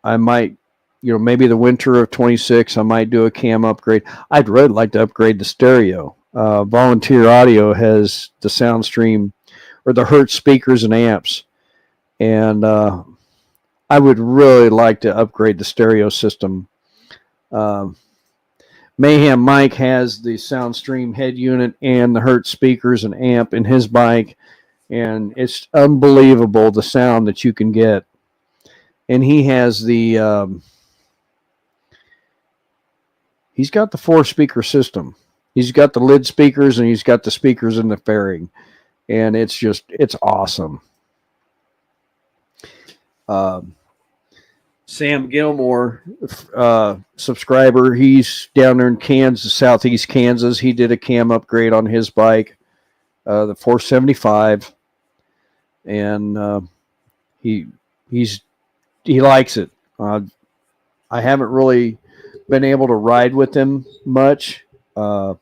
I might, maybe the winter of 26, I might do a cam upgrade. I'd really like to upgrade the stereo. Volunteer Audio has the Soundstream or the Hertz speakers and amps. And I would really like to upgrade the stereo system. Mayhem Mike has the Soundstream head unit and the Hertz speakers and amp in his bike, and it's unbelievable the sound that you can get. And he has he's got the 4-speaker system. He's got the lid speakers and he's got the speakers in the fairing, and it's awesome. Sam Gilmore, subscriber, he's down there in Kansas, southeast Kansas. He did a cam upgrade on his bike, the 475, and he likes it. I haven't really been able to ride with him much to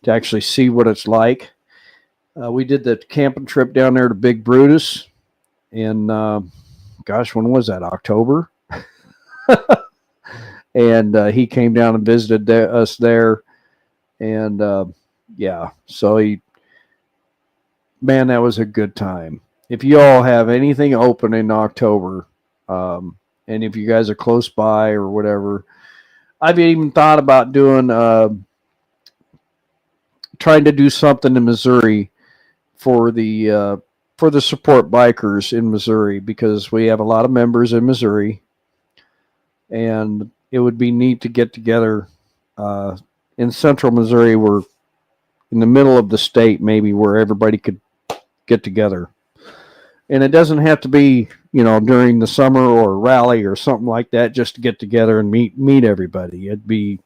actually see what it's like. We did the camping trip down there to Big Brutus, and gosh, when was that? October. And he came down and visited us there, and yeah, so man, that was a good time. If you all have anything open in October, and if you guys are close by or whatever, I've even thought about doing trying to do something in Missouri for the support bikers in Missouri, because we have a lot of members in Missouri, and it would be neat to get together in central Missouri. We're in the middle of the state, maybe, where everybody could get together. And it doesn't have to be, during the summer or a rally or something like that, just to get together and meet everybody. It'd be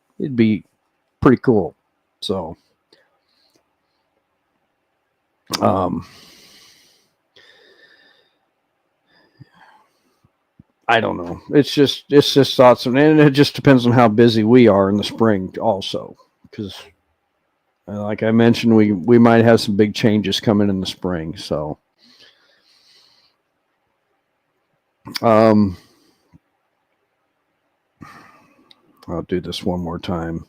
pretty cool. So, I don't know. It's just thoughts, and it just depends on how busy we are in the spring also, because like I mentioned, we might have some big changes coming in the spring. So, I'll do this one more time.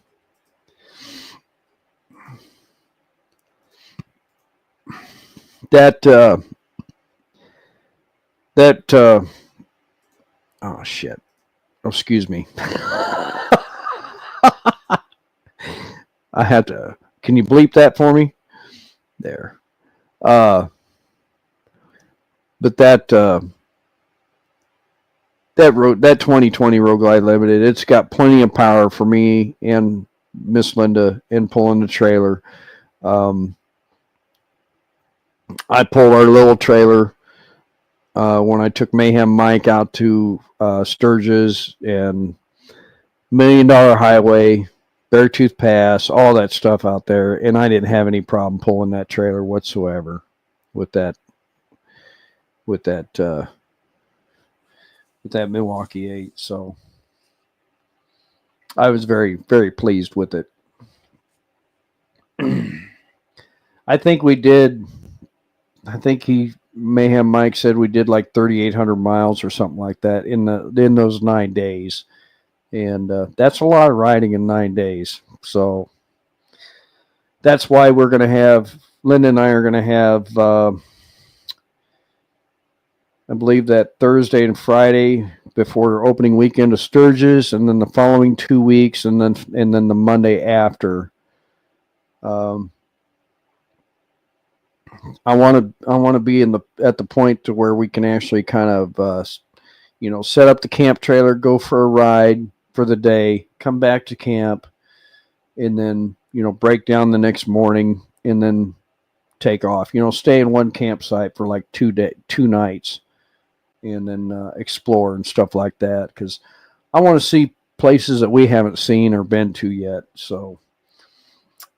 Oh shit. Oh, excuse me. I have to. Can you bleep that for me? There. But that 2020 Road Glide Limited, it's got plenty of power for me and Miss Linda in pulling the trailer. I pulled our little trailer when I took Mayhem Mike out to Sturgis and $1 Million Highway, Beartooth Pass, all that stuff out there, and I didn't have any problem pulling that trailer whatsoever with that Milwaukee 8. So I was very, very pleased with it. I think Mayhem Mike said we did like 3,800 miles or something like that in those 9 days. And that's a lot of riding in 9 days. So that's why we're going to have, Linda and I are going to have, I believe that Thursday and Friday before opening weekend of Sturgis, and then the following 2 weeks, and then the Monday after. I want to be at the point to where we can actually kind of set up the camp trailer, go for a ride for the day, come back to camp, and then break down the next morning, and then take off. Stay in one campsite for like 2 nights, and then explore and stuff like that, because I want to see places that we haven't seen or been to yet. So,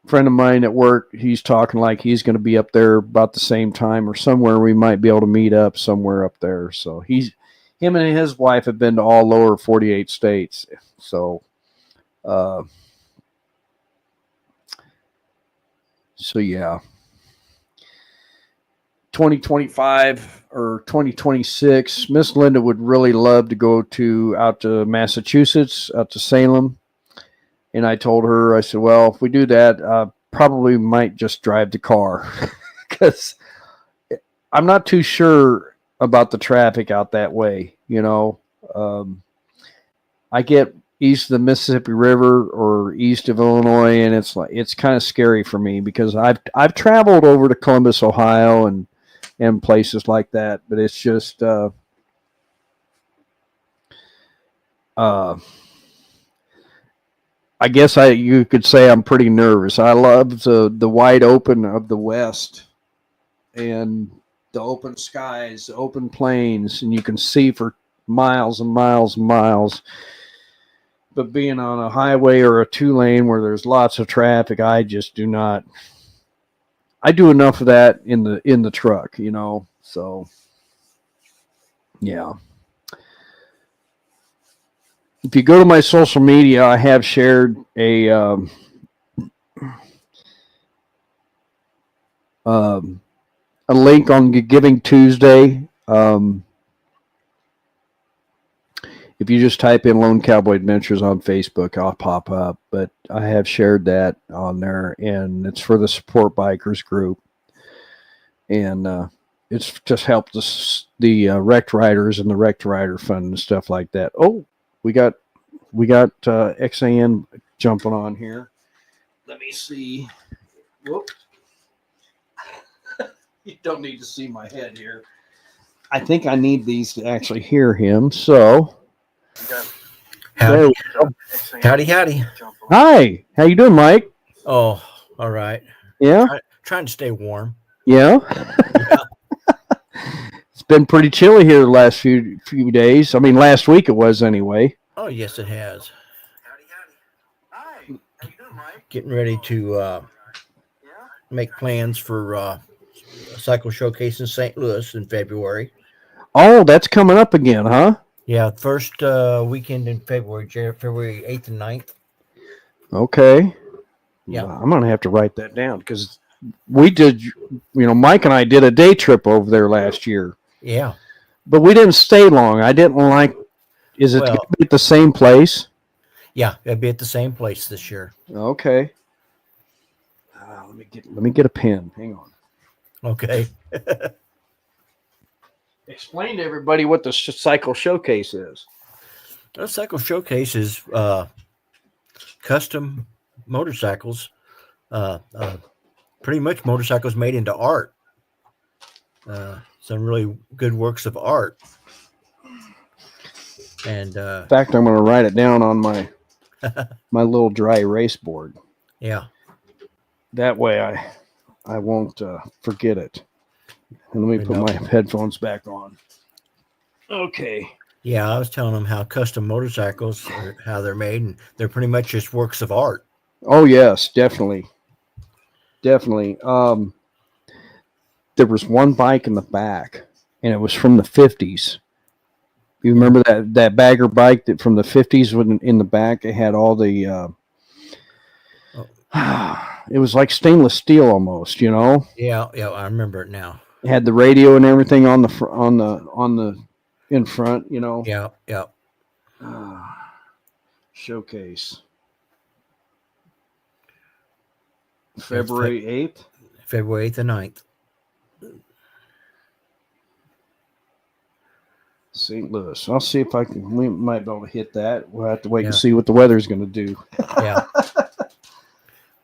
a friend of mine at work, he's talking like he's going to be up there about the same time or somewhere. We might be able to meet up somewhere up there. So him and his wife have been to all lower 48 states. So, yeah. 2025 or 2026, Miss Linda would really love to go out to Massachusetts, out to Salem. And I told her, I said, well, if we do that, probably might just drive the car, because I'm not too sure about the traffic out that way. I get east of the Mississippi River or east of Illinois, and it's kind of scary for me because I've traveled over to Columbus, Ohio, and places like that, but it's just uh, I guess you could say I'm pretty nervous. I love the wide open of the West and the open skies, the open plains, and you can see for miles and miles and miles. But being on a highway or a 2 lane where there's lots of traffic, I just do not. I do enough of that in the truck, So, yeah. If you go to my social media, I have shared a link on Giving Tuesday. If you just type in Lone Cowboy Adventures on Facebook, I'll pop up. But I have shared that on there, and it's for the Support Bikers group. And it's just helped the wrecked riders and the wrecked rider fund and stuff like that. Oh, we got XAN jumping on here. Let me see. Whoop. You don't need to see my head here. I think I need these to actually hear him. So, howdy, howdy. Hi, how you doing, Mike? Oh, all right. Yeah, trying to stay warm. Yeah. It's been pretty chilly here the last few days. I mean, last week it was anyway. Oh, yes, it has. Hi, how you doing, Mike? Getting ready to make plans for a cycle showcase in St. Louis in February. Oh, that's coming up again, huh? Yeah, first weekend in February, February 8th and 9th. Okay. Yeah. Well, I'm going to have to write that down because we did, Mike and I did a day trip over there last year. Yeah. But we didn't stay long. I didn't like, is it going to be at the same place? Yeah, it'll be at the same place this year. Okay. Let me get a pen. Hang on. Okay. Explain to everybody what the cycle showcase is. The cycle showcase is custom motorcycles, pretty much motorcycles made into art. Some really good works of art. And in fact, I'm going to write it down on my my little dry erase board. Yeah. That way I won't forget it. And let me put my headphones back on. Okay. Yeah, I was telling them how custom motorcycles are, how they're made, and they're pretty much just works of art. Oh yes, definitely. Definitely. There was one bike in the back, and it was from the 50s. You remember that bagger bike that from the 50s when in the back it had all the it was like stainless steel almost, Yeah, I remember it now. It had the radio and everything on the in front, Yeah. Showcase. February 8th? February 8th and 9th. St. Louis. I'll see if we might be able to hit that. We'll have to wait and see what the weather's going to do. Yeah.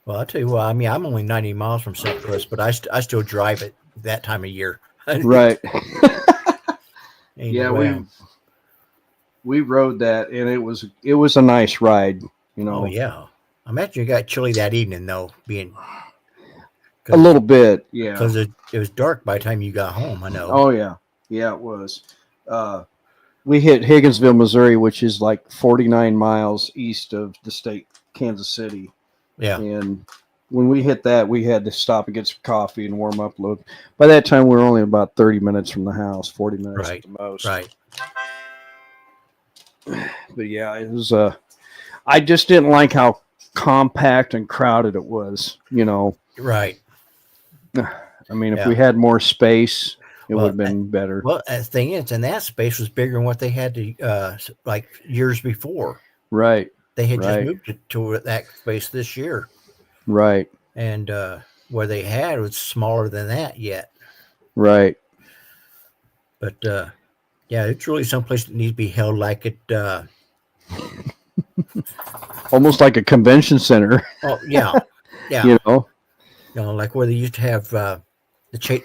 Well, I'll tell you what, I mean, I'm only 90 miles from St. Louis, but I still drive it that time of year. Right. Yeah, we rode that, and it was a nice ride, Oh, yeah. I imagine you got chilly that evening, though, being... A little bit, yeah. Because it was dark by the time you got home, I know. Oh, yeah. Yeah, it was. We hit Higginsville, Missouri, which is like 49 miles east of the state, Kansas City. Yeah. And when we hit that, we had to stop and get some coffee and warm up a little. By that time, we were only about 30 minutes from the house, 40 minutes at the most. Right. But yeah, it was. I just didn't like how compact and crowded it was. Right. I mean, if we had more space, it would have been better. Well, the thing is, and that space was bigger than what they had to like years before. Right. They had just moved it to that space this year. Right. And where they had was smaller than that yet. Right. But yeah, it's really someplace that needs to be held like it almost like a convention center. Oh yeah, yeah. You know, Like where they used to have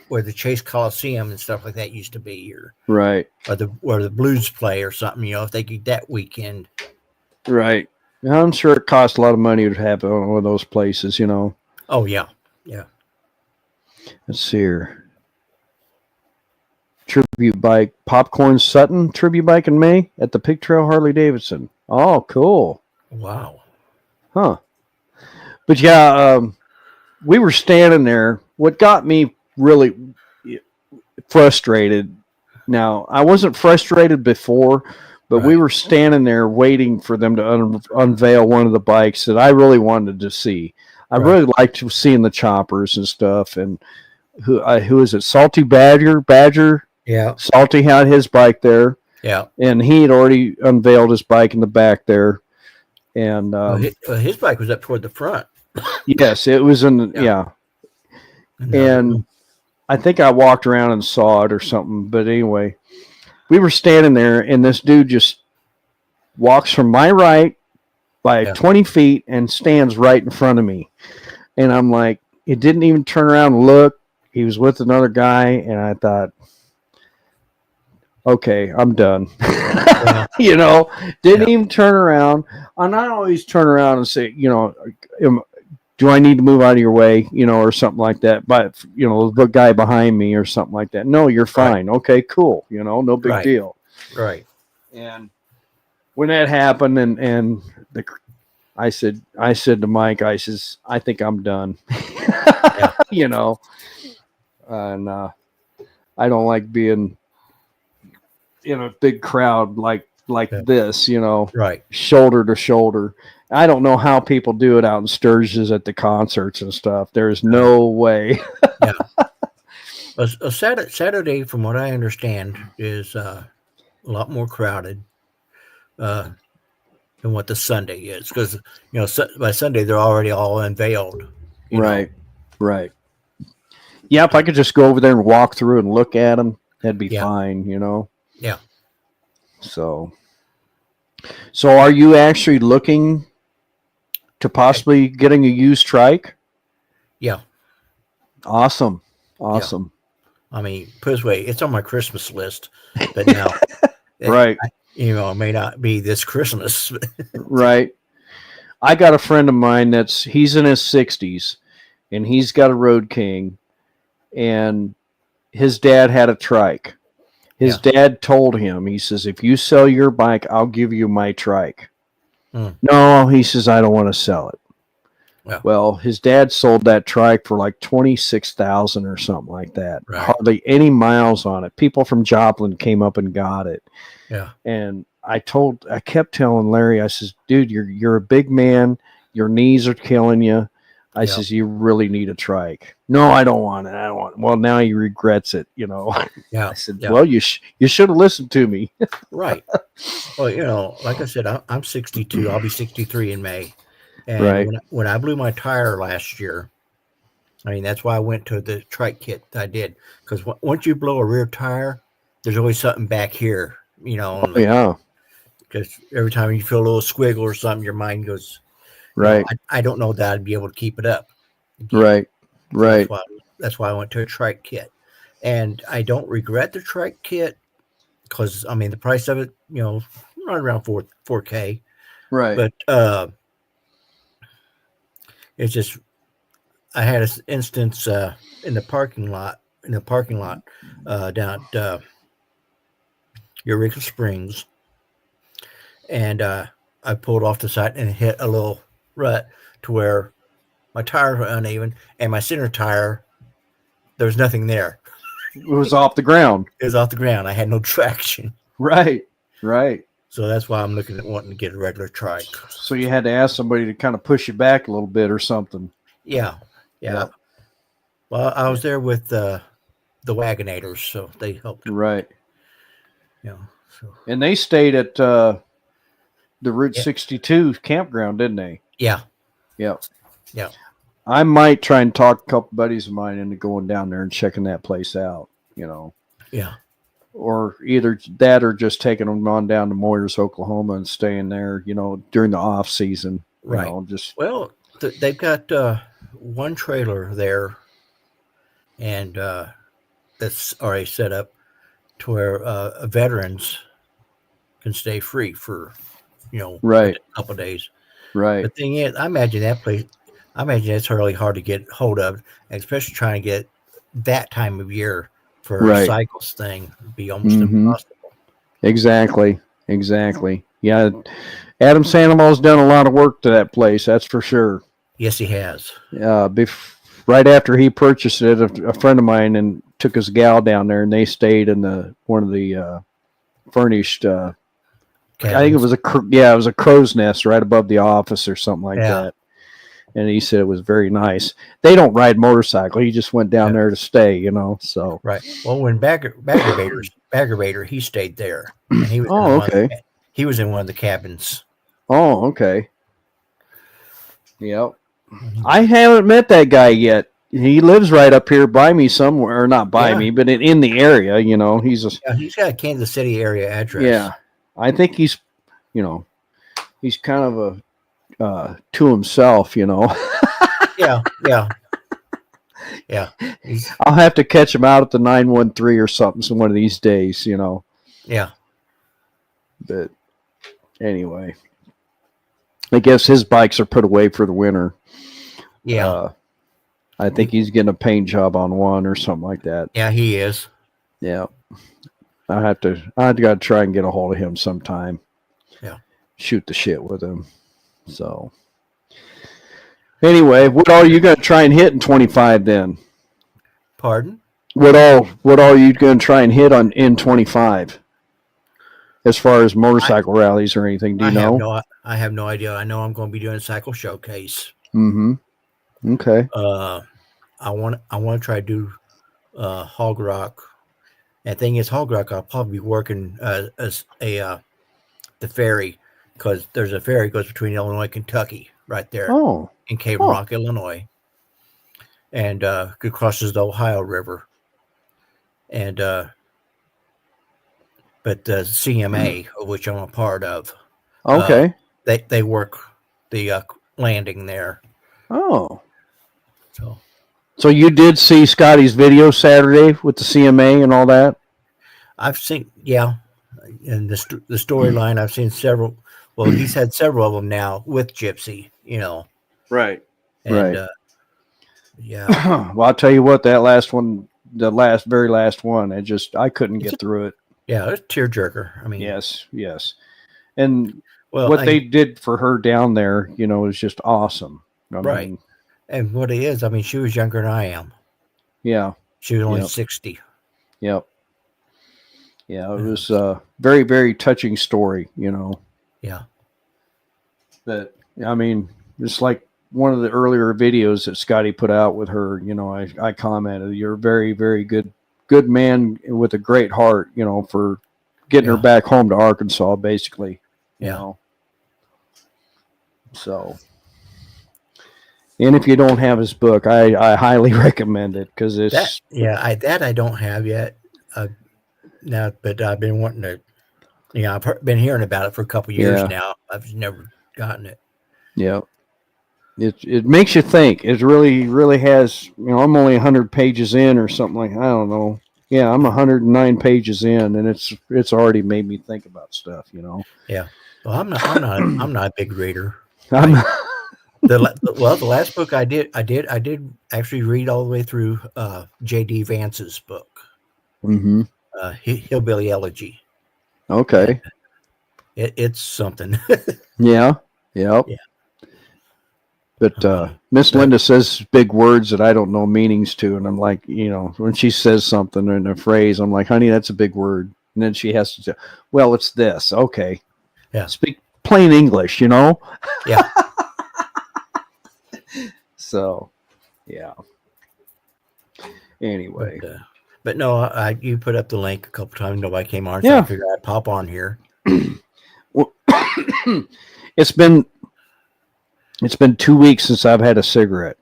where the Chase Coliseum and stuff like that used to be, right, or where the Blues play or something. If they get that weekend. right. I'm sure it costs a lot of money to have one of those places. Oh yeah, yeah. Let's see here. Tribute bike, Popcorn Sutton tribute bike in May at the Pig Trail Harley Davidson. Oh, cool. Wow. Huh. But yeah, we were standing there. What got me really frustrated. Now, I wasn't frustrated before, but we were standing there waiting for them to unveil one of the bikes that I really wanted to see. I really liked seeing the choppers and stuff. And who is it? Salty Badger. Yeah. Salty had his bike there. Yeah. And he had already unveiled his bike in the back there. And his bike was up toward the front. Yes, it was in the, yeah. And I think I walked around and saw it or something. But anyway, we were standing there, and this dude just walks from my right by 20 feet and stands right in front of me. And I'm like, it didn't even turn around and look. He was with another guy, and I thought, okay, I'm done. Didn't even turn around. And I always turn around and say, do I need to move out of your way, or something like that? But, the guy behind me or something like that. No, you're fine. Right. Okay, cool. No big deal. Right. And when that happened I said to Mike, I think I'm done. And I don't like being in a big crowd like this, right, shoulder to shoulder. I don't know how people do it out in Sturgis at the concerts and stuff. There's no way. Yeah. A Saturday, from what I understand, is a lot more crowded than what the Sunday is, because by Sunday they're already all unveiled. Right. Yeah, if I could just go over there and walk through and look at them, that'd be fine. Yeah. So are you actually looking to possibly getting a used trike? Yeah. Awesome. Yeah. I mean, put it this way, it's on my Christmas list, but now, right. It may not be this Christmas. Right. I got a friend of mine he's in his 60s, and he's got a Road King, and his dad had a trike. His dad told him, he says, if you sell your bike, I'll give you my trike. No, he says, I don't want to sell it. Yeah. Well, his dad sold that trike for like $26,000 or something like that. Right. Hardly any miles on it. People from Joplin came up and got it. Yeah. And I kept telling Larry, I says, dude, you're a big man. Your knees are killing you. I says, you really need a trike. No, I don't want it. Well, now he regrets it, Yeah. I said, well, you should have listened to me. Right. Well, like I said, I'm 62. I'll be 63 in May. And when I blew my tire last year, I mean, that's why I went to the trike kit that I did. Because once you blow a rear tire, there's always something back here, Yeah. Because every time you feel a little squiggle or something, your mind goes, right. I don't know that I'd be able to keep it up. Again. Right. So that's why I went to a trike kit. And I don't regret the trike kit because, I mean, the price of it, right around $4K. Right. But it's just, I had an instance in the parking lot down at Eureka Springs. And I pulled off the side and hit a little rut to where my tires were uneven, and my center tire, there was nothing there. It was off the ground. It was off the ground. I had no traction. Right. So that's why I'm looking at wanting to get a regular trike. So you had to ask somebody to kind of push you back a little bit or something. Yeah. Well, I was there with the Wagonators, so they helped. Right. So. And they stayed at the Route 62 campground, didn't they? Yeah. Yeah. I might try and talk a couple buddies of mine into going down there and checking that place out, Yeah. or either that or just taking them on down to Moyers, Oklahoma and staying there, during the off season. Right. Just well, they've got one trailer there, and that's already set up to where veterans can stay free for right, a couple of days. right. The thing is, I imagine that place. I imagine it's really hard to get hold of, especially trying to get that time of year for a Right. cycles thing would be almost Mm-hmm. impossible. Exactly. Yeah, Adam Sandoval's done a lot of work to that place. That's for sure. Yes, he has. Right after he purchased it, a friend of mine and took his gal down there, and they stayed in one of the furnished. I think it was a crow's nest right above the office or something like that. And he said it was very nice. They don't ride motorcycle. He just went down there to stay, So right. Well, when Baggerbaiter, he stayed there, and he was okay. He was in one of the cabins. Oh, okay. Yep. I haven't met that guy yet. He lives right up here by me somewhere, or not by me, but in the area. He's got a Kansas City area address. Yeah, I think he's kind of a to himself. Yeah. I'll have to catch him out at the 913 or something one of these days. Yeah. But anyway, I guess his bikes are put away for the winter. Yeah. I think he's getting a paint job on one or something like that. Yeah, he is. Yeah. I've got to try and get a hold of him sometime. Yeah. Shoot the shit with him. So anyway, what all are you going to try and hit in 25 then? Pardon? What all are you going to try and hit in 25? As far as motorcycle rallies or anything, do you know? I have no idea. I know I'm going to be doing a cycle showcase. Mm-hmm. Okay. I want to try to do Hog Rock. And the thing is, Hog Rock, I'll probably be working as the ferry, because there's a ferry goes between Illinois and Kentucky right there in Cave Rock, Illinois, and it crosses the Ohio River. And but the CMA, of which I'm a part of, okay, they work the landing there. Oh, so you did see Scotty's video Saturday with the CMA and all that? I've seen, and the storyline. I've seen several. Well, he's had several of them now with Gypsy, Right. And, right. Yeah. Well, I'll tell you what, that last one, very last one, I couldn't get through it. Yeah, it's a tearjerker. I mean, yes. And what they did for her down there, is just awesome. I mean, and what it is, I mean, she was younger than I am. Yeah. She was only 60. Yep. Yeah, it was a very, very touching story, Yeah. But, I mean, it's like one of the earlier videos that Scotty put out with her, I commented, you're a very, very good man with a great heart, for getting her back home to Arkansas, basically. So, and if you don't have his book, I highly recommend it, because it's I don't have yet. Now, but I've been wanting to. I've been hearing about it for a couple years now. I've never gotten it. Yeah, it makes you think. It really, really has. I'm only 100 pages in or something like. I don't know. Yeah, I'm 109 pages in, and it's already made me think about stuff. Yeah. Well, I'm not a big reader. The last book I did actually read all the way through J.D. Vance's book. Mm-hmm. Hillbilly Elegy. Okay. It's something. Yeah. But Miss Linda says big words that I don't know meanings to, and I'm like, when she says something in a phrase, I'm like, honey, that's a big word. And then she has to say, well, it's this. Okay. Yeah. Speak plain English, Yeah. So, yeah. Anyway. But no, you put up the link a couple times. Nobody came on, so I figured I'd pop on here. Well, it's been 2 weeks since I've had a cigarette.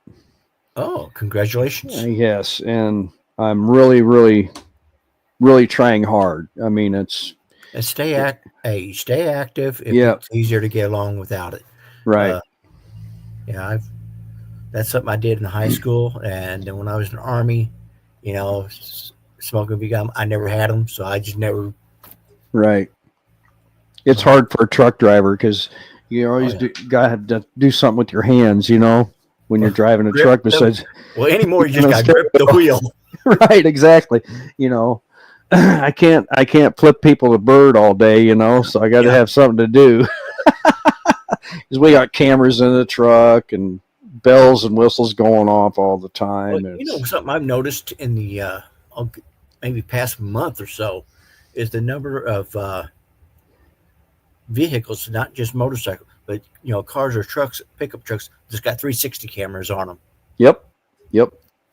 Oh, congratulations! Yes, and I'm really, really, really trying hard. I mean, stay active. It's easier to get along without it. Right. Yeah, that's something I did in high school, and then when I was in the Army, smoking gum, I never had them, so I just never. Right. It's hard for a truck driver because you always got to do something with your hands, when you're driving a truck. Besides, anymore you just got to grip the wheel. Right, exactly. I can't flip people the bird all day, so I got to have something to do. Because we got cameras in the truck and bells and whistles going off all the time. Well, something I've noticed in the maybe past month or so is the number of vehicles, not just motorcycles, but cars or trucks, pickup trucks, just got 360 cameras on them. Yep.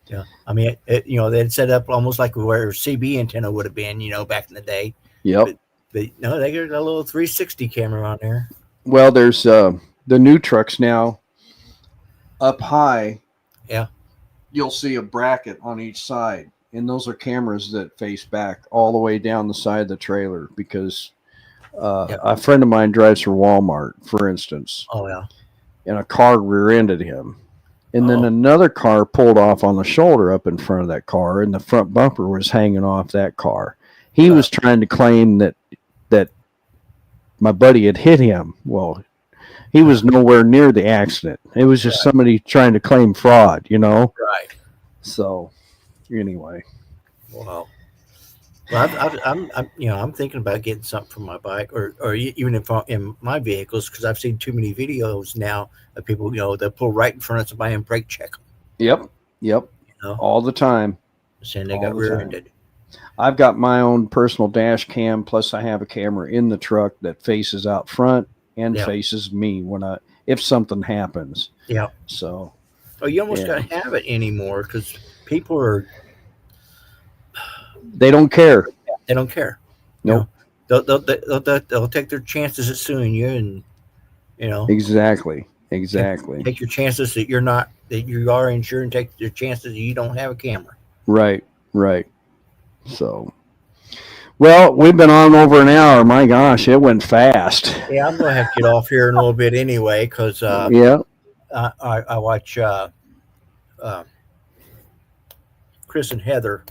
Yeah, I mean, they'd set up almost like where a CB antenna would have been, back in the day. Yep. But no, they got a little 360 camera on there. Well, there's the new trucks now. Up high, yeah, you'll see a bracket on each side, and those are cameras that face back all the way down the side of the trailer. Because a friend of mine drives for Walmart, for instance. Oh yeah, and a car rear-ended him. And then another car pulled off on the shoulder up in front of that car, and the front bumper was hanging off that car. He was trying to claim that my buddy had hit him. Well, he was nowhere near the accident. It was just somebody trying to claim fraud, Right. So, anyway. Wow. Well, I'm thinking about getting something for my bike, or even in my vehicles, because I've seen too many videos now of people, they pull right in front of somebody and brake check them. Yep. All the time. Saying they got rear-ended. I've got my own personal dash cam, plus I have a camera in the truck that faces out front and faces me if something happens. Yeah. So. Oh, you almost got to have it anymore because people are. They don't care. They don't care. Nope. They'll take their chances at suing you, and Exactly. Take your chances that you are insured, and take your chances that you don't have a camera. Right. So, well, we've been on over an hour. My gosh, it went fast. Yeah, I'm gonna have to get off here in a little bit anyway, because I watch Chris and Heather.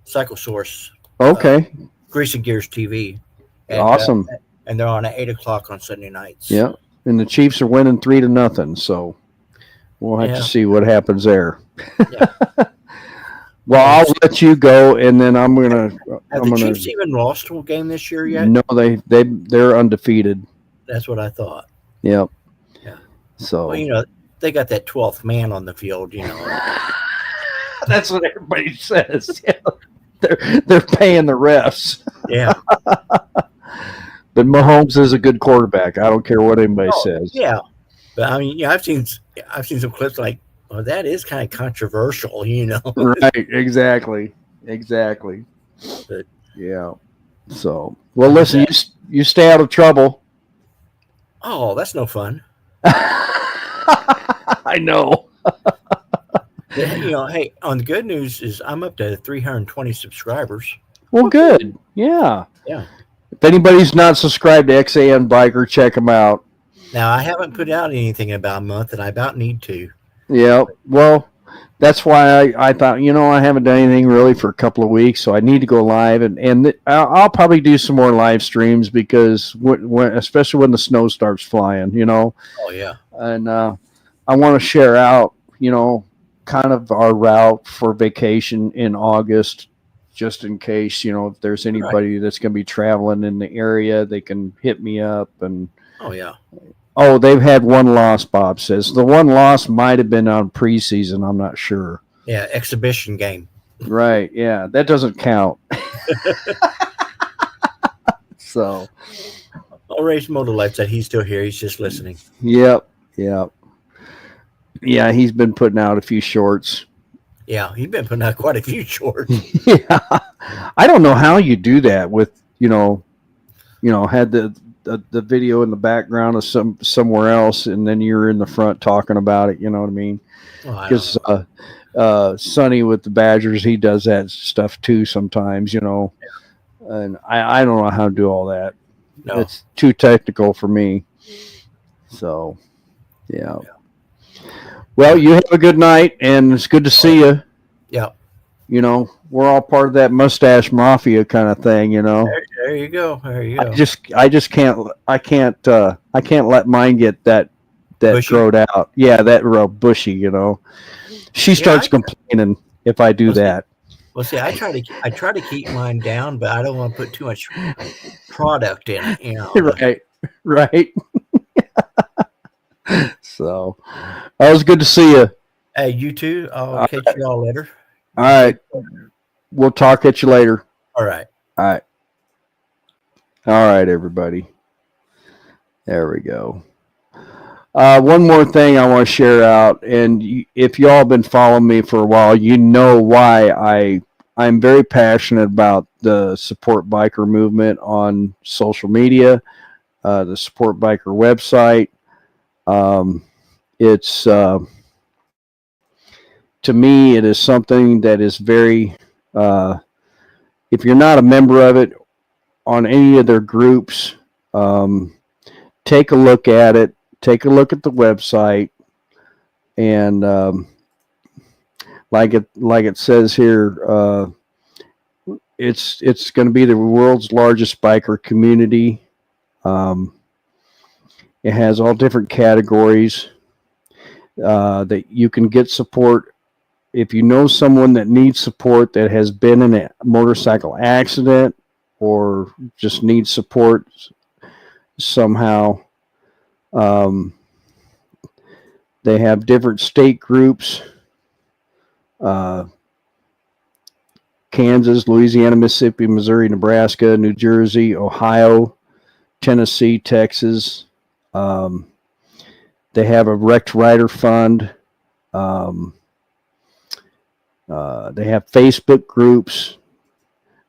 Cycle Source. Okay. Greasy Gears TV. And, awesome. And they're on at 8:00 on Sunday nights. Yeah. And the Chiefs are winning 3-0. So we'll have to see what happens there. Yeah. Well, I'll let you go, and then I'm gonna. Have the Chiefs even lost a game this year yet? No, they're undefeated. That's what I thought. Yep. Yeah. So they got that 12th man on the field. That's what everybody says. They're paying the refs. Yeah. But Mahomes is a good quarterback. I don't care what anybody says. Yeah. But I mean, I've seen some clips like, well, that is kind of controversial, Right. Exactly. But, yeah. So, well, listen, you stay out of trouble. Oh, that's no fun. I know. Hey, on the good news is I'm up to 320 subscribers. Well, good. Yeah. Yeah. If anybody's not subscribed to XAN Biker, check them out. Now, I haven't put out anything in about a month, and I about need to. Yeah. Well, that's why I thought, I haven't done anything really for a couple of weeks, so I need to go live. And I'll probably do some more live streams because, especially when the snow starts flying, Oh, yeah. And I want to share out, kind of our route for vacation in August, just in case, if there's anybody that's going to be traveling in the area, they can hit me up. And oh, they've had one loss, Bob says. The one loss might have been on preseason. I'm not sure. Yeah, exhibition game. Right. Yeah, that doesn't count. So. I'll raise Motor Light said he's still here. He's just listening. Yep. Yeah, he's been putting out a few shorts. Yeah, he's been putting out quite a few shorts. Yeah. I don't know how you do that with, had the video in the background of somewhere else, and then you're in the front talking about it, you know what I mean? Because Sonny with the Badgers, he does that stuff too sometimes, and I don't know how to do all that. No. It's too technical for me. So, Yeah. Well, you have a good night, and it's good to see you. Yeah. You know, we're all part of that mustache mafia kind of thing. You know, There you go. There you go. I just can't let mine get that Bushy? growed out. Yeah, that real bushy. You know, she starts complaining if I do that. Well, see, I try to keep mine down, but I don't want to put too much product in it. You know. Right. So, that was good to see you. Hey, you too. I'll catch you all later. All right. We'll talk at you later. All right. All right. All right, everybody. There we go. One more thing I want to share out, and if y'all have been following me for a while, you know why I'm very passionate about the Support Biker movement on social media, the Support Biker website. It's to me, it is something that is very. If you're not a member of it on any of their groups, take a look at it. Take a look at the website, and like it says here, it's going to be the world's largest biker community. It has all different categories that you can get support. If you know someone that needs support that has been in a motorcycle accident or just needs support somehow, they have different state groups, Kansas, Louisiana, Mississippi, Missouri, Nebraska, New Jersey, Ohio, Tennessee, Texas. They have a wrecked rider fund. They have Facebook groups.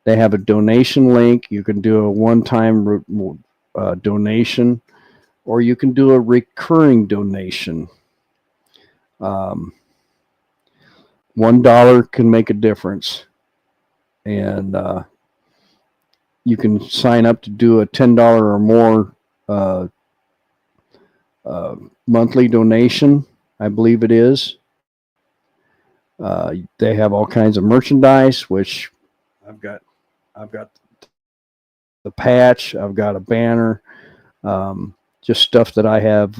They have a donation link. You can do a one-time donation, or you can do a recurring donation. $1 can make a difference. And you can sign up to do a $10 or more monthly donation, I believe it is. They have all kinds of merchandise, which I've got the patch, I've got a banner, just stuff that I have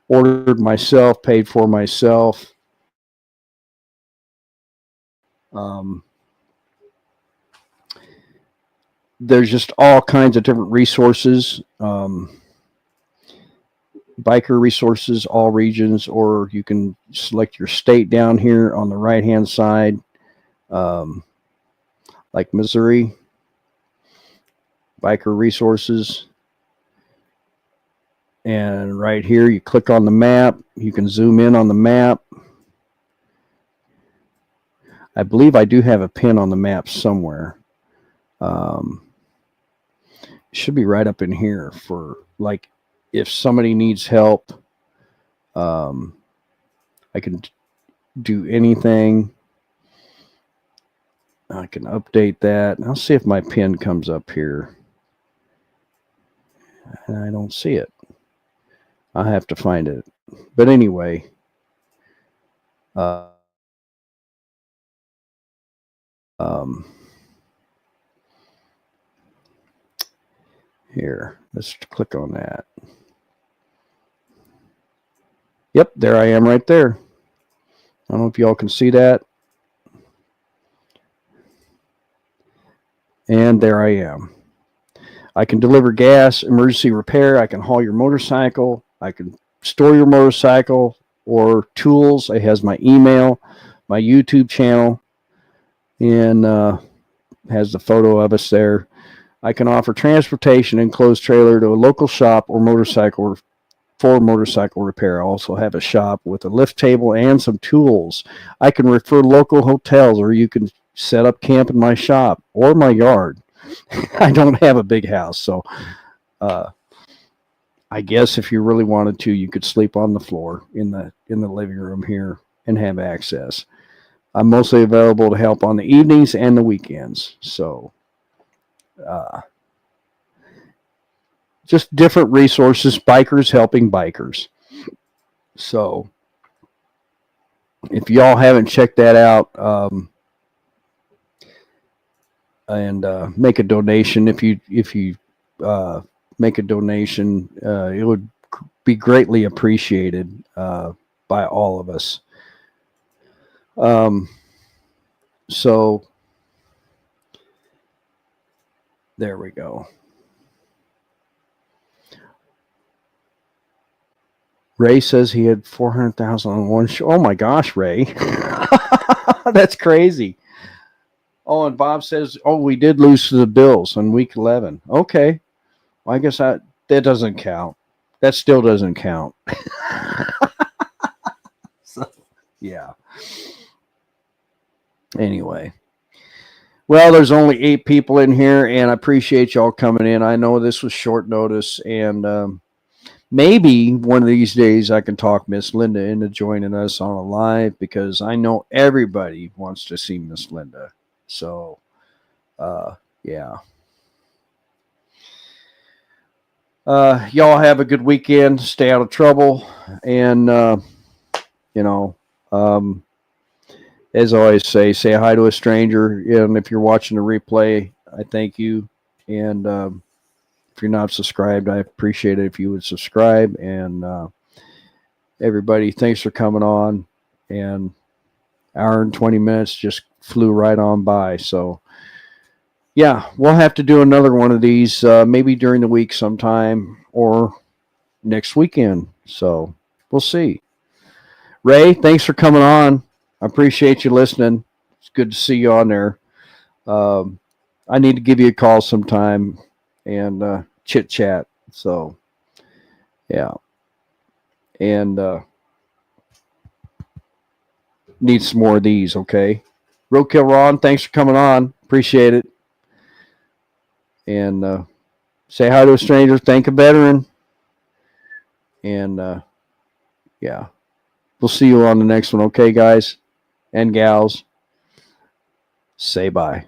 ordered myself, paid for myself. There's just all kinds of different resources, biker resources, all regions, or you can select your state down here on the right hand side, like Missouri, biker resources. And right here, you click on the map. You can zoom in on the map. I believe I do have a pin on the map somewhere. It should be right up in here for, like, if somebody needs help, I can do anything. I can update that. I'll see if my pin comes up here. I don't see it. I have to find it. But anyway, here, let's click on that. Yep, there I am right there. I don't know if y'all can see that. And there I am. I can deliver gas, emergency repair. I can haul your motorcycle. I can store your motorcycle or tools. It has my email, my YouTube channel, and has the photo of us there. I can offer transportation and enclosed trailer to a local shop or motorcycle repair. I also have a shop with a lift table and some tools. I can refer local hotels, or you can set up camp in my shop or my yard. I don't have a big house, so I guess if you really wanted to, you could sleep on the floor in the living room here and have access. I'm mostly available to help on the evenings and the weekends. So just different resources, bikers helping bikers. So if y'all haven't checked that out, and make a donation, if you make a donation, it would be greatly appreciated by all of us. So there we go. Ray says he had 400,000 on one show. Oh my gosh, Ray. That's crazy. Oh, and Bob says, oh, we did lose to the Bills on week 11. Okay. Well, I guess that doesn't count. That still doesn't count. So, yeah. Anyway. Well, there's only 8 people in here, and I appreciate y'all coming in. I know this was short notice, and maybe one of these days I can talk Miss Linda into joining us on a live, because I know everybody wants to see Miss Linda. So, yeah. Y'all have a good weekend. Stay out of trouble. And, as I always say hi to a stranger. And if you're watching the replay, I thank you. And if you're not subscribed, I appreciate it if you would subscribe. And everybody, thanks for coming on. And hour and 20 minutes just flew right on by. So, yeah, we'll have to do another one of these maybe during the week sometime or next weekend. So we'll see. Ray, thanks for coming on. I appreciate you listening. It's good to see you on there. I need to give you a call sometime and chit chat. So, yeah. And need some more of these, okay? Roadkill Ron, thanks for coming on. Appreciate it. And say hi to a stranger. Thank a veteran. And, yeah. We'll see you on the next one, okay, guys and gals? Say bye.